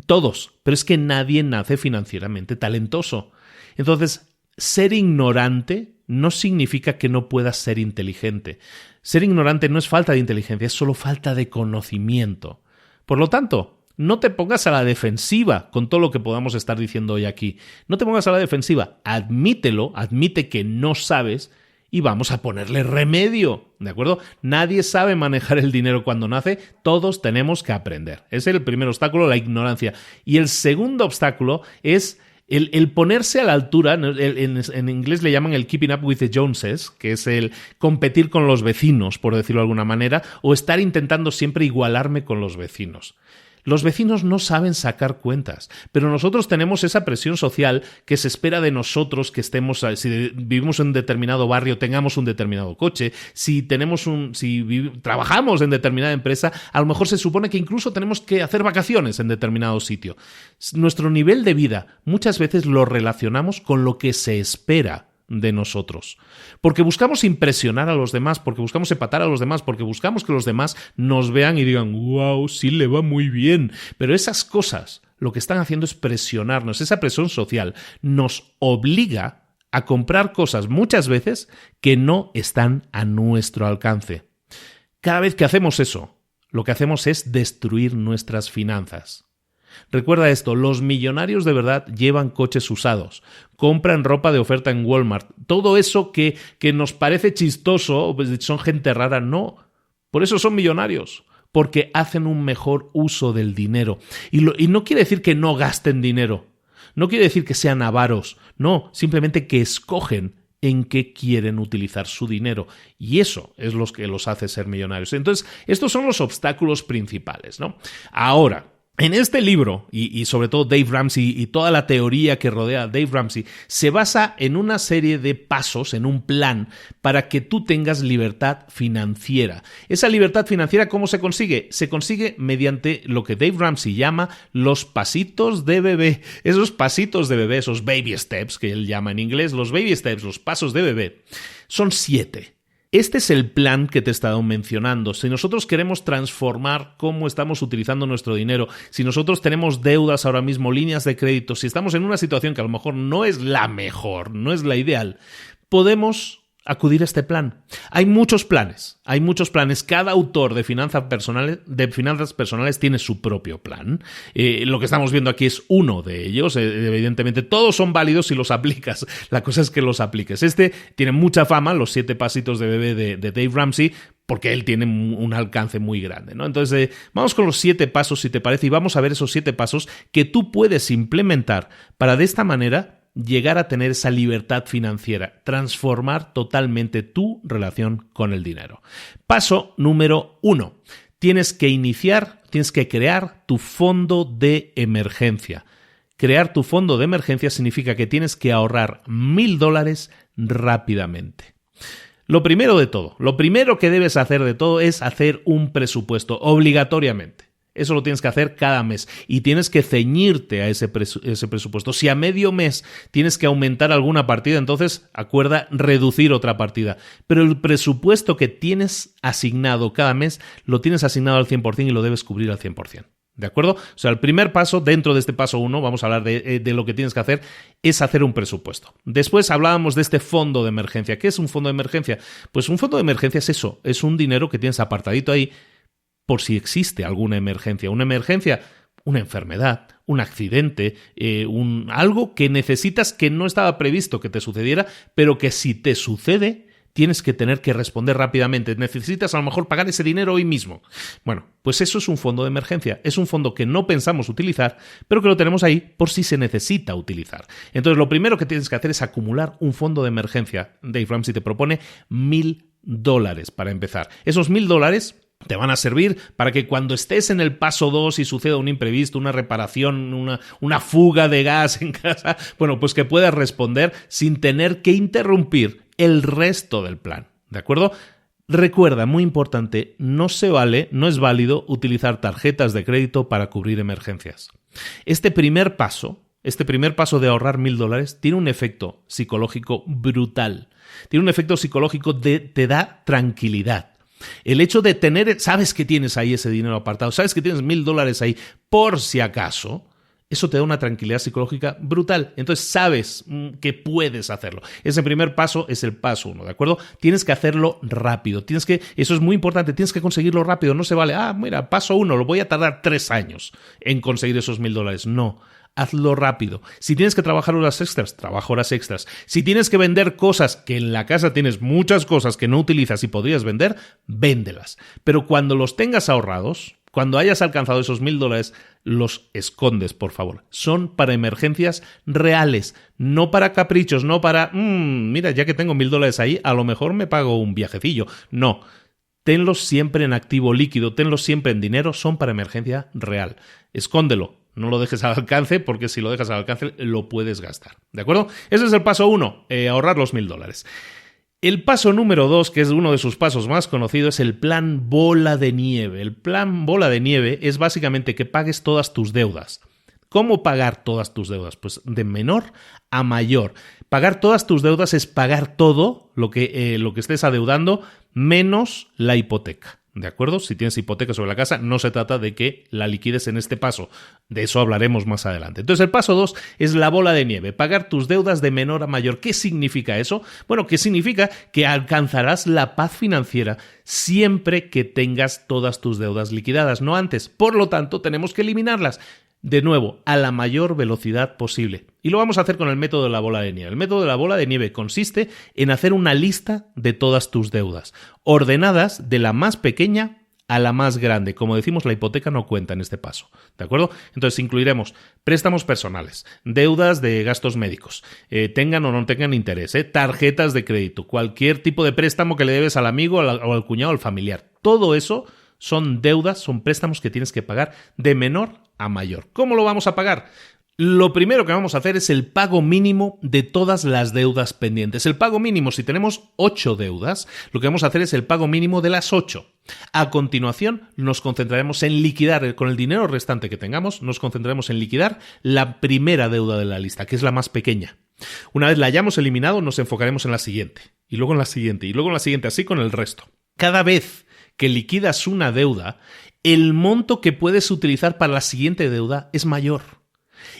Todos, pero es que nadie nace financieramente talentoso. Entonces, ser ignorante no significa que no puedas ser inteligente. Ser ignorante no es falta de inteligencia, es solo falta de conocimiento. Por lo tanto, no te pongas a la defensiva con todo lo que podamos estar diciendo hoy aquí. No te pongas a la defensiva, admítelo, admite que no sabes y vamos a ponerle remedio, ¿de acuerdo? Nadie sabe manejar el dinero cuando nace, todos tenemos que aprender. Ese es el primer obstáculo, la ignorancia. Y el segundo obstáculo es el ponerse a la altura, en inglés le llaman el keeping up with the Joneses, que es el competir con los vecinos, por decirlo de alguna manera, o estar intentando siempre igualarme con los vecinos. Los vecinos no saben sacar cuentas, pero nosotros tenemos esa presión social que se espera de nosotros que estemos, si vivimos en un determinado barrio, tengamos un determinado coche, si trabajamos en determinada empresa, a lo mejor se supone que incluso tenemos que hacer vacaciones en determinado sitio. Nuestro nivel de vida muchas veces lo relacionamos con lo que se espera de nosotros. Porque buscamos impresionar a los demás, porque buscamos empatar a los demás, porque buscamos que los demás nos vean y digan, wow, sí le va muy bien. Pero esas cosas lo que están haciendo es presionarnos. Esa presión social nos obliga a comprar cosas muchas veces que no están a nuestro alcance. Cada vez que hacemos eso, lo que hacemos es destruir nuestras finanzas. Recuerda esto, los millonarios de verdad llevan coches usados, compran ropa de oferta en Walmart. Todo eso que nos parece chistoso, pues son gente rara, no. Por eso son millonarios, porque hacen un mejor uso del dinero. Y no quiere decir que no gasten dinero, no quiere decir que sean avaros, no, simplemente que escogen en qué quieren utilizar su dinero. Y eso es lo que los hace ser millonarios. Entonces, estos son los obstáculos principales, ¿no? Ahora, en este libro, y sobre todo Dave Ramsey y toda la teoría que rodea a Dave Ramsey, se basa en una serie de pasos, en un plan, para que tú tengas libertad financiera. Esa libertad financiera, ¿cómo se consigue? Se consigue mediante lo que Dave Ramsey llama los pasitos de bebé. Esos pasitos de bebé, esos baby steps, que él llama en inglés, los baby steps, los pasos de bebé, son 7. Este es el plan que te he estado mencionando. Si nosotros queremos transformar cómo estamos utilizando nuestro dinero, si nosotros tenemos deudas ahora mismo, líneas de crédito, si estamos en una situación que a lo mejor no es la mejor, no es la ideal, podemos acudir a este plan. Hay muchos planes. Cada autor de finanzas personales tiene su propio plan. Lo que estamos viendo aquí es uno de ellos. Evidentemente, todos son válidos si los aplicas. La cosa es que los apliques. Este tiene mucha fama, los 7 pasitos de bebé de Dave Ramsey, porque él tiene un alcance muy grande, ¿no? Entonces, vamos con los 7 pasos, si te parece, y vamos a ver esos 7 pasos que tú puedes implementar para de esta manera llegar a tener esa libertad financiera, transformar totalmente tu relación con el dinero. Paso número 1. Tienes que crear tu fondo de emergencia. Crear tu fondo de emergencia significa que tienes que ahorrar $1,000 rápidamente. Lo primero que debes hacer de todo es hacer un presupuesto, obligatoriamente. Eso lo tienes que hacer cada mes y tienes que ceñirte a ese presupuesto. Si a medio mes tienes que aumentar alguna partida, entonces acuerda reducir otra partida. Pero el presupuesto que tienes asignado cada mes lo tienes asignado al 100% y lo debes cubrir al 100%. ¿De acuerdo? O sea, el primer paso, dentro de este paso 1, vamos a hablar de lo que tienes que hacer, es hacer un presupuesto. Después hablábamos de este fondo de emergencia. ¿Qué es un fondo de emergencia? Pues un fondo de emergencia es eso, es un dinero que tienes apartadito ahí por si existe alguna emergencia. Una emergencia, una enfermedad, un accidente, algo que necesitas que no estaba previsto que te sucediera, pero que si te sucede, tienes que tener que responder rápidamente. Necesitas a lo mejor pagar ese dinero hoy mismo. Bueno, pues eso es un fondo de emergencia. Es un fondo que no pensamos utilizar, pero que lo tenemos ahí por si se necesita utilizar. Entonces, lo primero que tienes que hacer es acumular un fondo de emergencia. Dave Ramsey te propone $1,000 para empezar. Esos $1,000 Te van a servir para que cuando estés en el paso 2 y suceda un imprevisto, una reparación, una fuga de gas en casa, bueno, pues que puedas responder sin tener que interrumpir el resto del plan, ¿de acuerdo? Recuerda, muy importante, no es válido utilizar tarjetas de crédito para cubrir emergencias. Este primer paso de ahorrar $1,000 tiene un efecto psicológico brutal. Tiene un efecto psicológico te da tranquilidad. El hecho de sabes que tienes ahí ese dinero apartado, sabes que tienes $1,000 ahí por si acaso, eso te da una tranquilidad psicológica brutal. Entonces sabes que puedes hacerlo. Ese primer paso es el paso 1, ¿de acuerdo? Tienes que hacerlo rápido. Eso es muy importante, tienes que conseguirlo rápido. No se vale, mira, paso 1, lo voy a tardar 3 años en conseguir esos $1,000. No. Hazlo rápido. Si tienes que trabajar horas extras, trabaja horas extras. Si tienes que vender cosas, que en la casa tienes muchas cosas que no utilizas y podrías vender, véndelas. Pero cuando los tengas ahorrados, cuando hayas alcanzado esos $1,000, los escondes, por favor. Son para emergencias reales, no para caprichos, no para, mira, ya que tengo $1,000 ahí, a lo mejor me pago un viajecillo. No. Tenlos siempre en activo líquido, tenlos siempre en dinero, son para emergencia real. Escóndelo. No lo dejes al alcance, porque si lo dejas al alcance lo puedes gastar. ¿De acuerdo? Ese es el paso 1, ahorrar los $1,000. El paso número 2, que es uno de sus pasos más conocidos, es el plan bola de nieve. El plan bola de nieve es básicamente que pagues todas tus deudas. ¿Cómo pagar todas tus deudas? Pues de menor a mayor. Pagar todas tus deudas es pagar todo lo que estés adeudando menos la hipoteca. ¿De acuerdo? Si tienes hipoteca sobre la casa, no se trata de que la liquides en este paso. De eso hablaremos más adelante. Entonces, el paso 2 es la bola de nieve, pagar tus deudas de menor a mayor. ¿Qué significa eso? Bueno, que significa que alcanzarás la paz financiera siempre que tengas todas tus deudas liquidadas, no antes. Por lo tanto, tenemos que eliminarlas. De nuevo, a la mayor velocidad posible. Y lo vamos a hacer con el método de la bola de nieve. El método de la bola de nieve consiste en hacer una lista de todas tus deudas, ordenadas de la más pequeña a la más grande. Como decimos, la hipoteca no cuenta en este paso, ¿de acuerdo? Entonces incluiremos préstamos personales, deudas de gastos médicos, tengan o no tengan interés, tarjetas de crédito, cualquier tipo de préstamo que le debes al amigo o al cuñado o al familiar. Todo eso son deudas, son préstamos que tienes que pagar de menor a mayor. ¿Cómo lo vamos a pagar? Lo primero que vamos a hacer es el pago mínimo de todas las deudas pendientes. El pago mínimo, si tenemos 8 deudas, lo que vamos a hacer es el pago mínimo de las 8. A continuación, nos concentraremos en liquidar, con el dinero restante que tengamos, nos concentraremos en liquidar la primera deuda de la lista, que es la más pequeña. Una vez la hayamos eliminado, nos enfocaremos en la siguiente, y luego en la siguiente, y luego en la siguiente, así con el resto. Cada vez que liquidas una deuda, el monto que puedes utilizar para la siguiente deuda es mayor.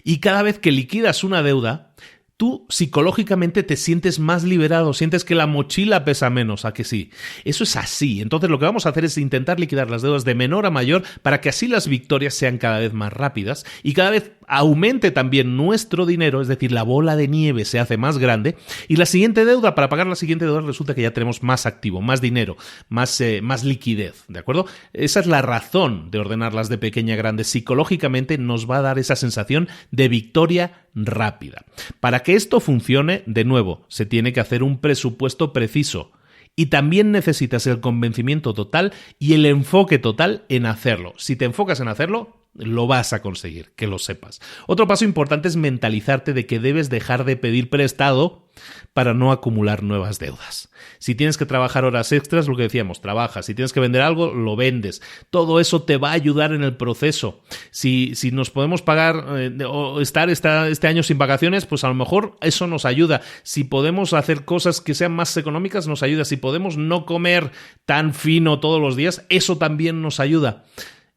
Y cada vez que liquidas una deuda, tú psicológicamente te sientes más liberado, sientes que la mochila pesa menos, ¿a que sí? Eso es así. Entonces lo que vamos a hacer es intentar liquidar las deudas de menor a mayor para que así las victorias sean cada vez más rápidas y cada vez aumente también nuestro dinero, es decir, la bola de nieve se hace más grande y la siguiente deuda, para pagar la siguiente deuda resulta que ya tenemos más activo, más dinero, más liquidez, ¿de acuerdo? Esa es la razón de ordenarlas de pequeña a grande. Psicológicamente nos va a dar esa sensación de victoria rápida. Para que esto funcione, de nuevo, se tiene que hacer un presupuesto preciso. Y también necesitas el convencimiento total y el enfoque total en hacerlo. Si te enfocas en hacerlo, lo vas a conseguir, que lo sepas. Otro paso importante es mentalizarte de que debes dejar de pedir prestado para no acumular nuevas deudas. Si tienes que trabajar horas extras, lo que decíamos, trabajas. Si tienes que vender algo, lo vendes. Todo eso te va a ayudar en el proceso. Si nos podemos pagar o estar este año sin vacaciones, pues a lo mejor eso nos ayuda. Si podemos hacer cosas que sean más económicas, nos ayuda. Si podemos no comer tan fino todos los días, eso también nos ayuda.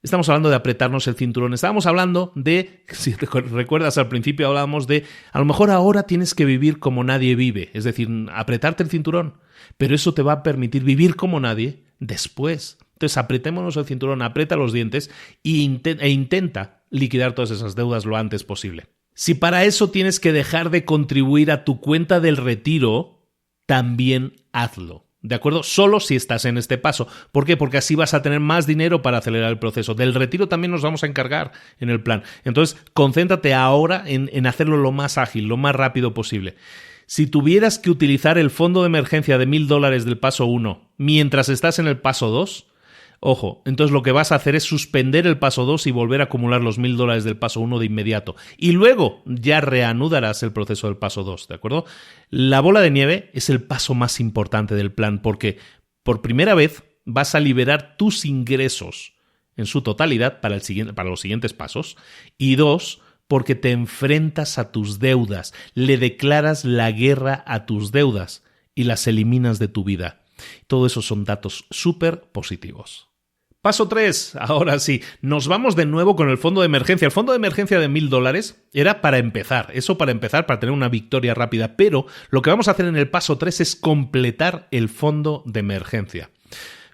Estamos hablando de apretarnos el cinturón. Estábamos hablando de, si recuerdas al principio hablábamos de, a lo mejor ahora tienes que vivir como nadie vive, es decir, apretarte el cinturón, pero eso te va a permitir vivir como nadie después. Entonces apretémonos el cinturón, aprieta los dientes e intenta liquidar todas esas deudas lo antes posible. Si para eso tienes que dejar de contribuir a tu cuenta del retiro, también hazlo. ¿De acuerdo? Solo si estás en este paso. ¿Por qué? Porque así vas a tener más dinero para acelerar el proceso. Del retiro también nos vamos a encargar en el plan. Entonces, concéntrate ahora en hacerlo lo más ágil, lo más rápido posible. Si tuvieras que utilizar el fondo de emergencia de $1,000 del paso 1 mientras estás en el paso 2, Ojo, entonces lo que vas a hacer es suspender el paso 2 y volver a acumular los $1,000 del paso 1 de inmediato. Y luego ya reanudarás el proceso del paso 2, ¿de acuerdo? La bola de nieve es el paso más importante del plan porque por primera vez vas a liberar tus ingresos en su totalidad para los siguientes pasos. Y 2, porque te enfrentas a tus deudas, le declaras la guerra a tus deudas y las eliminas de tu vida. Todo eso son datos súper positivos. Paso 3, ahora sí, nos vamos de nuevo con el fondo de emergencia. El fondo de emergencia de $1,000 era para empezar, para tener una victoria rápida, pero lo que vamos a hacer en el paso 3 es completar el fondo de emergencia.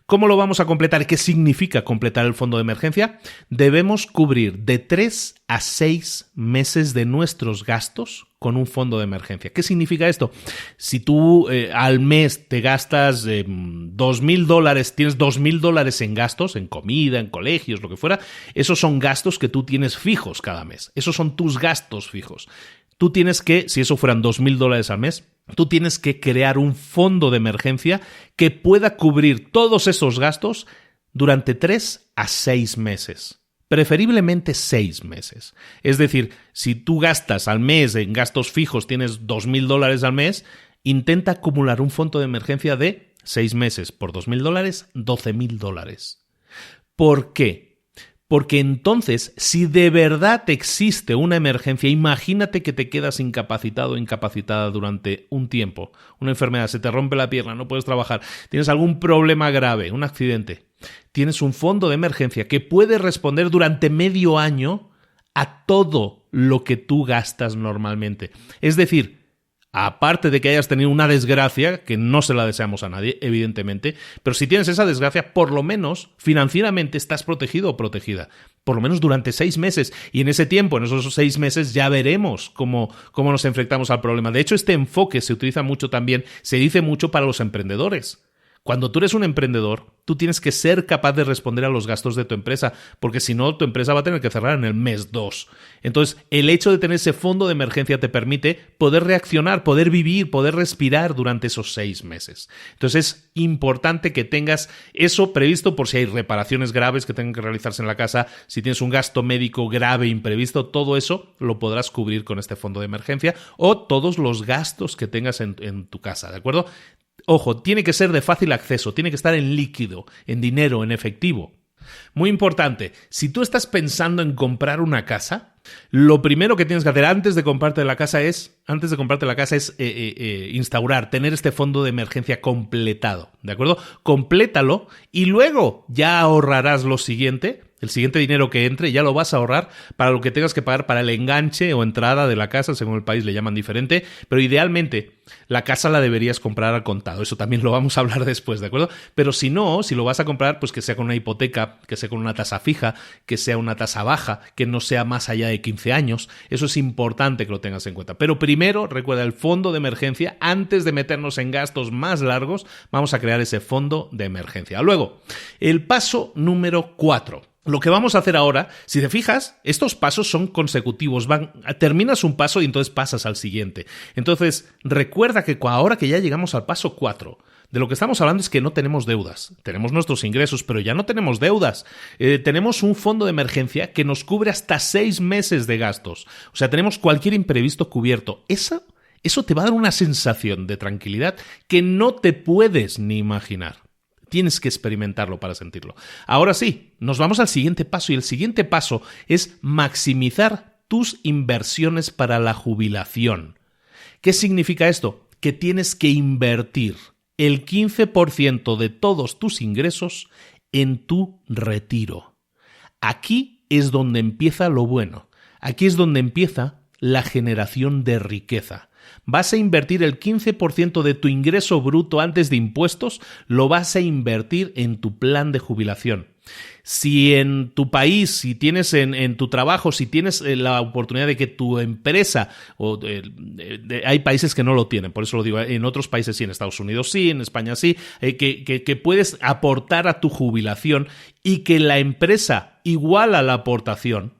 ¿Cómo lo vamos a completar? ¿Qué significa completar el fondo de emergencia? Debemos cubrir de 3 a 6 meses de nuestros gastos con un fondo de emergencia. ¿Qué significa esto? Si tú al mes te gastas $2,000, tienes $2,000 en gastos, en comida, en colegios, lo que fuera, esos son gastos que tú tienes fijos cada mes. Esos son tus gastos fijos. Tú tienes que, si eso fueran $2,000 al mes, tú tienes que crear un fondo de emergencia que pueda cubrir todos esos gastos durante 3 a 6 meses. Preferiblemente 6 meses. Es decir, si tú gastas al mes en gastos fijos, tienes $2,000 al mes, intenta acumular un fondo de emergencia de 6 meses por $2,000, $12,000. ¿Por qué? Porque entonces, si de verdad existe una emergencia, imagínate que te quedas incapacitado o incapacitada durante un tiempo, una enfermedad, se te rompe la pierna, no puedes trabajar, tienes algún problema grave, un accidente, tienes un fondo de emergencia que puede responder durante medio año a todo lo que tú gastas normalmente. Es decir, aparte de que hayas tenido una desgracia, que no se la deseamos a nadie, evidentemente, pero si tienes esa desgracia, por lo menos financieramente estás protegido o protegida, por lo menos durante 6 meses. Y en ese tiempo, en esos 6 meses, ya veremos cómo nos enfrentamos al problema. De hecho, este enfoque se utiliza mucho también, se dice mucho para los emprendedores. Cuando tú eres un emprendedor, tú tienes que ser capaz de responder a los gastos de tu empresa, porque si no, tu empresa va a tener que cerrar en el mes 2. Entonces, el hecho de tener ese fondo de emergencia te permite poder reaccionar, poder vivir, poder respirar durante esos 6 meses. Entonces, es importante que tengas eso previsto por si hay reparaciones graves que tengan que realizarse en la casa, si tienes un gasto médico grave imprevisto, todo eso lo podrás cubrir con este fondo de emergencia o todos los gastos que tengas en tu casa, ¿de acuerdo? Ojo, tiene que ser de fácil acceso, tiene que estar en líquido, en dinero, en efectivo. Muy importante, si tú estás pensando en comprar una casa, lo primero que tienes que hacer antes de comprarte la casa es instaurar, tener este fondo de emergencia completado, ¿de acuerdo? Complétalo y luego ya ahorrarás lo siguiente. El siguiente dinero que entre ya lo vas a ahorrar para lo que tengas que pagar para el enganche o entrada de la casa, según el país le llaman diferente, pero idealmente la casa la deberías comprar al contado, eso también lo vamos a hablar después, ¿de acuerdo? Pero si no, si lo vas a comprar, pues que sea con una hipoteca, que sea con una tasa fija, que sea una tasa baja, que no sea más allá de 15 años, eso es importante que lo tengas en cuenta. Pero primero, recuerda el fondo de emergencia, antes de meternos en gastos más largos, vamos a crear ese fondo de emergencia. Luego, el paso número 4. Lo que vamos a hacer ahora, si te fijas, estos pasos son consecutivos, terminas un paso y entonces pasas al siguiente. Entonces, recuerda que ahora que ya llegamos al paso 4, de lo que estamos hablando es que no tenemos deudas, tenemos nuestros ingresos, pero ya no tenemos deudas. Tenemos un fondo de emergencia que nos cubre hasta 6 meses de gastos. O sea, tenemos cualquier imprevisto cubierto. Eso te va a dar una sensación de tranquilidad que no te puedes ni imaginar. Tienes que experimentarlo para sentirlo. Ahora sí, nos vamos al siguiente paso y el siguiente paso es maximizar tus inversiones para la jubilación. ¿Qué significa esto? Que tienes que invertir el 15% de todos tus ingresos en tu retiro. Aquí es donde empieza lo bueno. Aquí es donde empieza la generación de riqueza. Vas a invertir el 15% de tu ingreso bruto antes de impuestos, lo vas a invertir en tu plan de jubilación. Si en tu país, si tienes en tu trabajo, si tienes la oportunidad de que tu empresa, hay países que no lo tienen, por eso lo digo, en otros países sí, en Estados Unidos sí, en España sí, que puedes aportar a tu jubilación y que la empresa iguala la aportación,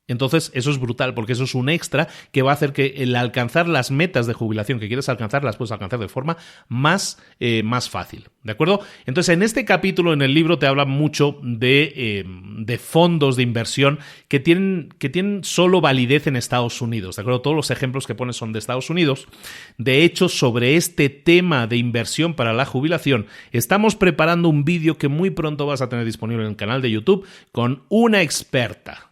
Entonces, eso es brutal, porque eso es un extra que va a hacer que el alcanzar las metas de jubilación que quieres alcanzar, las puedes alcanzar de forma más fácil, ¿de acuerdo? Entonces, en este capítulo, en el libro, te habla mucho de fondos de inversión que tienen solo validez en Estados Unidos, ¿de acuerdo? Todos los ejemplos que pones son de Estados Unidos. De hecho, sobre este tema de inversión para la jubilación, estamos preparando un vídeo que muy pronto vas a tener disponible en el canal de YouTube con una experta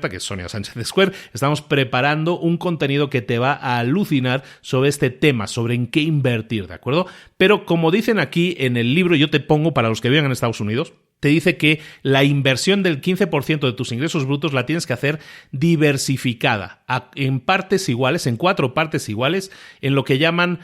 que es Sonia Sánchez Square. Estamos preparando un contenido que te va a alucinar sobre este tema, sobre en qué invertir, ¿de acuerdo? Pero como dicen aquí en el libro, yo te pongo para los que vivan en Estados Unidos, te dice que la inversión del 15% de tus ingresos brutos la tienes que hacer diversificada, en partes iguales, en 4 partes iguales, en lo que llaman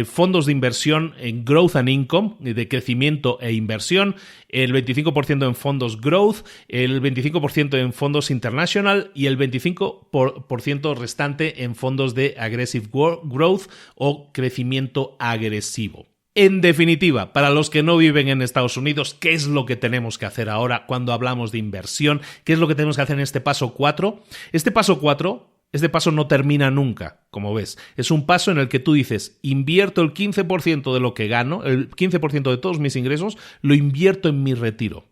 fondos de inversión en Growth and Income, de crecimiento e inversión, el 25% en fondos Growth, el 25% en fondos International y el 25% restante en fondos de Aggressive Growth o crecimiento agresivo. En definitiva, para los que no viven en Estados Unidos, ¿qué es lo que tenemos que hacer ahora cuando hablamos de inversión? ¿Qué es lo que tenemos que hacer en este paso 4? Este paso no termina nunca, como ves. Es un paso en el que tú dices, invierto el 15% de lo que gano, el 15% de todos mis ingresos, lo invierto en mi retiro.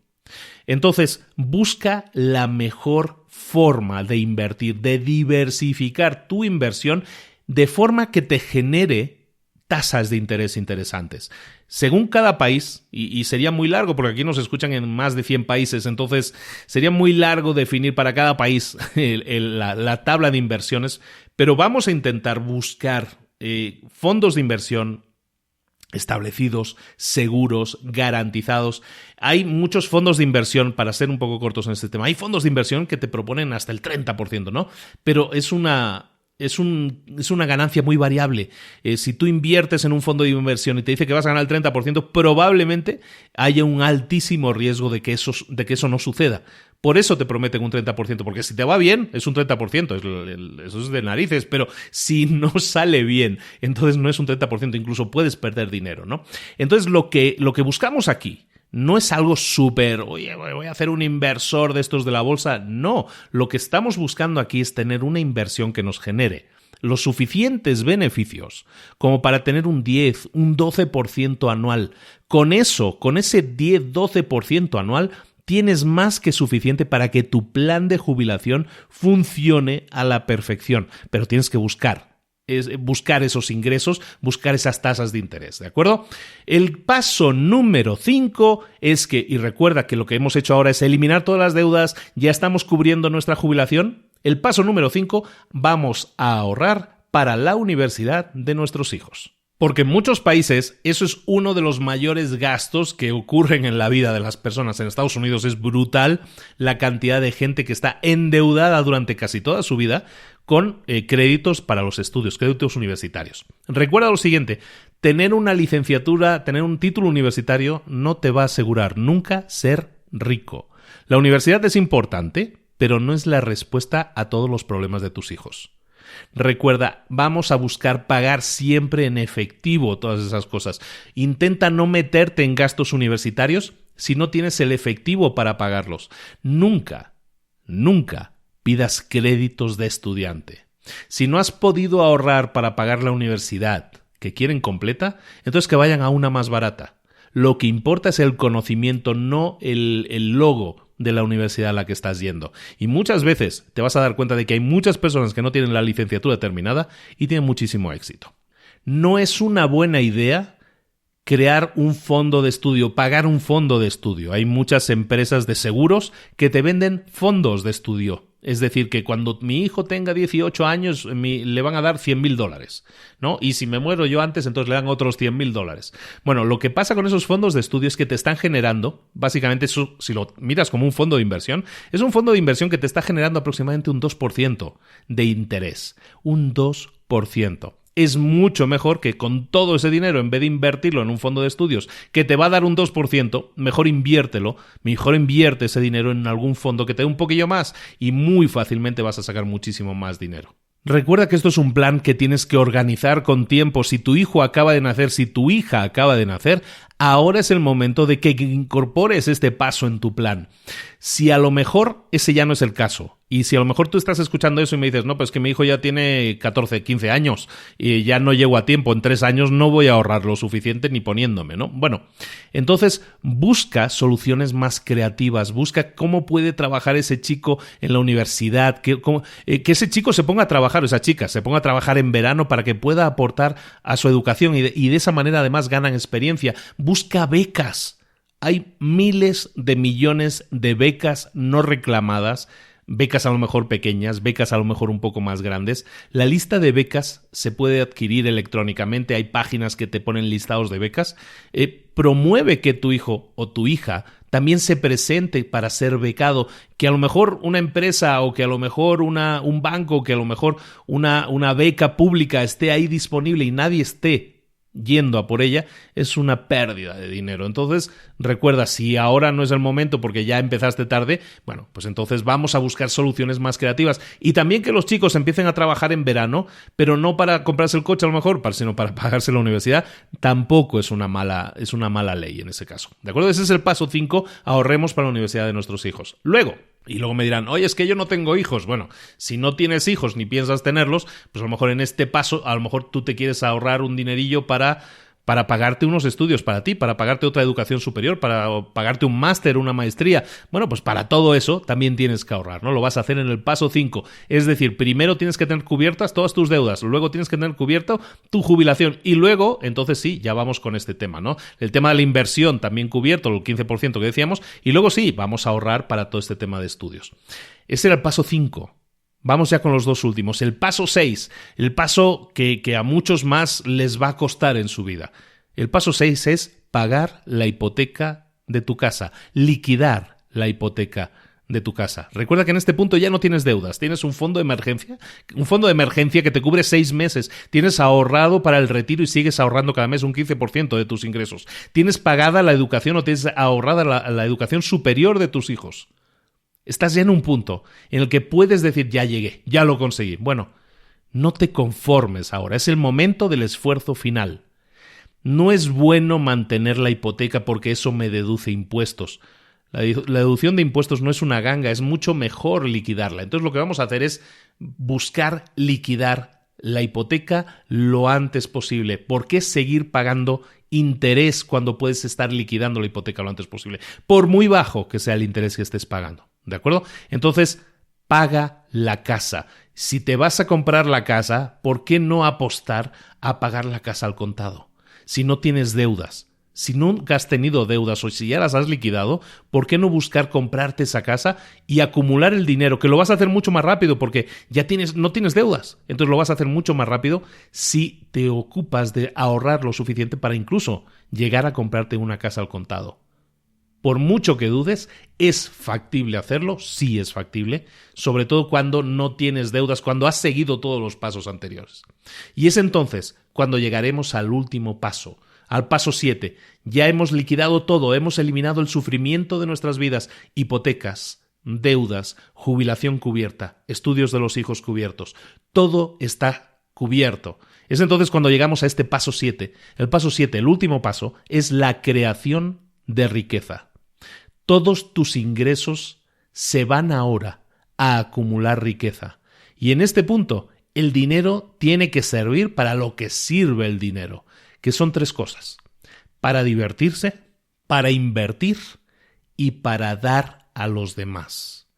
Entonces, busca la mejor forma de invertir, de diversificar tu inversión de forma que te genere tasas de interés interesantes. Según cada país, y sería muy largo porque aquí nos escuchan en más de 100 países, entonces sería muy largo definir para cada país la tabla de inversiones, pero vamos a intentar buscar fondos de inversión establecidos, seguros, garantizados. Hay muchos fondos de inversión, para ser un poco cortos en este tema, hay fondos de inversión que te proponen hasta el 30%, ¿no? Pero es una ganancia muy variable. Si tú inviertes en un fondo de inversión y te dice que vas a ganar el 30%, probablemente haya un altísimo riesgo de que eso no suceda. Por eso te prometen un 30%, porque si te va bien, es un 30%, eso es de narices, pero si no sale bien, entonces no es un 30%, incluso puedes perder dinero, ¿no? Entonces lo que buscamos aquí no es algo súper, oye, voy a hacer un inversor de estos de la bolsa. No, lo que estamos buscando aquí es tener una inversión que nos genere los suficientes beneficios como para tener un 10, un 12% anual. Con ese 10-12% anual, tienes más que suficiente para que tu plan de jubilación funcione a la perfección. Pero tienes que buscar esos ingresos, buscar esas tasas de interés, ¿de acuerdo? El paso número 5 es que, y recuerda que lo que hemos hecho ahora es eliminar todas las deudas, ya estamos cubriendo nuestra jubilación. El paso número 5, vamos a ahorrar para la universidad de nuestros hijos. Porque en muchos países eso es uno de los mayores gastos que ocurren en la vida de las personas. En Estados Unidos es brutal la cantidad de gente que está endeudada durante casi toda su vida con créditos para los estudios, créditos universitarios. Recuerda lo siguiente, tener una licenciatura, tener un título universitario no te va a asegurar nunca ser rico. La universidad es importante, pero no es la respuesta a todos los problemas de tus hijos. Recuerda, vamos a buscar pagar siempre en efectivo todas esas cosas. Intenta no meterte en gastos universitarios si no tienes el efectivo para pagarlos. Nunca pidas créditos de estudiante. Si no has podido ahorrar para pagar la universidad que quieren completa, entonces que vayan a una más barata. Lo que importa es el conocimiento, no el logo de la universidad a la que estás yendo. Y muchas veces te vas a dar cuenta de que hay muchas personas que no tienen la licenciatura terminada y tienen muchísimo éxito. No es una buena idea crear un fondo de estudio, pagar un fondo de estudio. Hay muchas empresas de seguros que te venden fondos de estudio. Es decir, que cuando mi hijo tenga 18 años le van a dar $100,000, ¿no? Y si me muero yo antes, entonces le dan otros $100,000. Bueno, lo que pasa con esos fondos de estudio es que te están generando, básicamente, si lo miras como un fondo de inversión, es un fondo de inversión que te está generando aproximadamente un 2% de interés. Un 2%. Es mucho mejor que con todo ese dinero, en vez de invertirlo en un fondo de estudios que te va a dar un 2%, mejor invierte ese dinero en algún fondo que te dé un poquillo más y muy fácilmente vas a sacar muchísimo más dinero. Recuerda que esto es un plan que tienes que organizar con tiempo. Si tu hijo acaba de nacer, si tu hija acaba de nacer, ahora es el momento de que incorpores este paso en tu plan. Si a lo mejor ese ya no es el caso, y si a lo mejor tú estás escuchando eso y me dices, no, pues que mi hijo ya tiene 14, 15 años y ya no llego a tiempo, en 3 años no voy a ahorrar lo suficiente ni poniéndome, ¿no? Bueno, entonces busca soluciones más creativas, busca cómo puede trabajar ese chico en la universidad, que ese chico se ponga a trabajar, o esa chica se ponga a trabajar en verano para que pueda aportar a su educación y de esa manera además ganan experiencia. Busca becas. Hay miles de millones de becas no reclamadas, becas a lo mejor pequeñas, becas a lo mejor un poco más grandes. La lista de becas se puede adquirir electrónicamente, hay páginas que te ponen listados de becas. Promueve que tu hijo o tu hija también se presente para ser becado, que a lo mejor una empresa o que a lo mejor un banco, que a lo mejor una beca pública esté ahí disponible y nadie esté yendo a por ella, es una pérdida de dinero. Entonces, recuerda, si ahora no es el momento porque ya empezaste tarde, bueno, pues entonces vamos a buscar soluciones más creativas. Y también que los chicos empiecen a trabajar en verano, pero no para comprarse el coche a lo mejor, sino para pagarse la universidad, tampoco es una mala ley en ese caso. ¿De acuerdo? Ese es el paso 5, ahorremos para la universidad de nuestros hijos. Luego me dirán, oye, es que yo no tengo hijos. Bueno, si no tienes hijos ni piensas tenerlos, pues a lo mejor en este paso, a lo mejor tú te quieres ahorrar un dinerillo para pagarte unos estudios para ti, para pagarte otra educación superior, para pagarte un máster, una maestría. Bueno, pues para todo eso también tienes que ahorrar, ¿no? Lo vas a hacer en el paso 5. Es decir, primero tienes que tener cubiertas todas tus deudas, luego tienes que tener cubierto tu jubilación y luego, entonces sí, ya vamos con este tema, ¿no? El tema de la inversión también cubierto, el 15% que decíamos, y luego sí, vamos a ahorrar para todo este tema de estudios. Ese era el paso 5. Vamos ya con los dos últimos. El paso 6, el paso que a muchos más les va a costar en su vida. El paso 6 es pagar la hipoteca de tu casa, liquidar la hipoteca de tu casa. Recuerda que en este punto ya no tienes deudas, tienes un fondo de emergencia que te cubre 6 meses, tienes ahorrado para el retiro y sigues ahorrando cada mes un 15% de tus ingresos, tienes pagada la educación o tienes ahorrada la educación superior de tus hijos. Estás ya en un punto en el que puedes decir, ya llegué, ya lo conseguí. Bueno, no te conformes ahora, es el momento del esfuerzo final. No es bueno mantener la hipoteca porque eso me deduce impuestos. La deducción de impuestos no es una ganga, es mucho mejor liquidarla. Entonces lo que vamos a hacer es buscar liquidar la hipoteca lo antes posible. ¿Por qué seguir pagando interés cuando puedes estar liquidando la hipoteca lo antes posible? Por muy bajo que sea el interés que estés pagando. ¿De acuerdo? Entonces, paga la casa. Si te vas a comprar la casa, ¿por qué no apostar a pagar la casa al contado? Si no tienes deudas, si nunca has tenido deudas o si ya las has liquidado, ¿por qué no buscar comprarte esa casa y acumular el dinero? Que lo vas a hacer mucho más rápido porque no tienes deudas. Entonces lo vas a hacer mucho más rápido si te ocupas de ahorrar lo suficiente para incluso llegar a comprarte una casa al contado. Por mucho que dudes, ¿es factible hacerlo? Sí es factible, sobre todo cuando no tienes deudas, cuando has seguido todos los pasos anteriores. Y es entonces cuando llegaremos al último paso, al paso 7. Ya hemos liquidado todo, hemos eliminado el sufrimiento de nuestras vidas, hipotecas, deudas, jubilación cubierta, estudios de los hijos cubiertos. Todo está cubierto. Es entonces cuando llegamos a este paso 7. El paso 7, el último paso, es la creación de riqueza. Todos tus ingresos se van ahora a acumular riqueza. Y en este punto, el dinero tiene que servir para lo que sirve el dinero, que son 3 cosas: para divertirse, para invertir y para dar a los demás.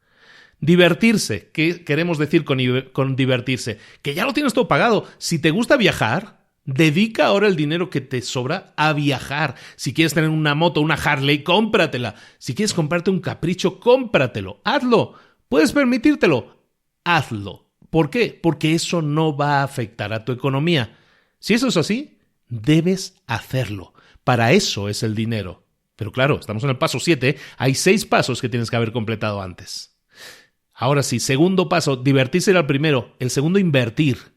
Divertirse, ¿qué queremos decir con divertirse? Que ya lo tienes todo pagado. Si te gusta viajar, dedica ahora el dinero que te sobra a viajar. Si quieres tener una moto, una Harley, cómpratela. Si quieres comprarte un capricho, cómpratelo. Hazlo. ¿Puedes permitírtelo? Hazlo. ¿Por qué? Porque eso no va a afectar a tu economía. Si eso es así, debes hacerlo. Para eso es el dinero. Pero claro, estamos en el paso 7. Hay 6 pasos que tienes que haber completado antes. Ahora sí, segundo paso, divertirse era el primero. El segundo, invertir.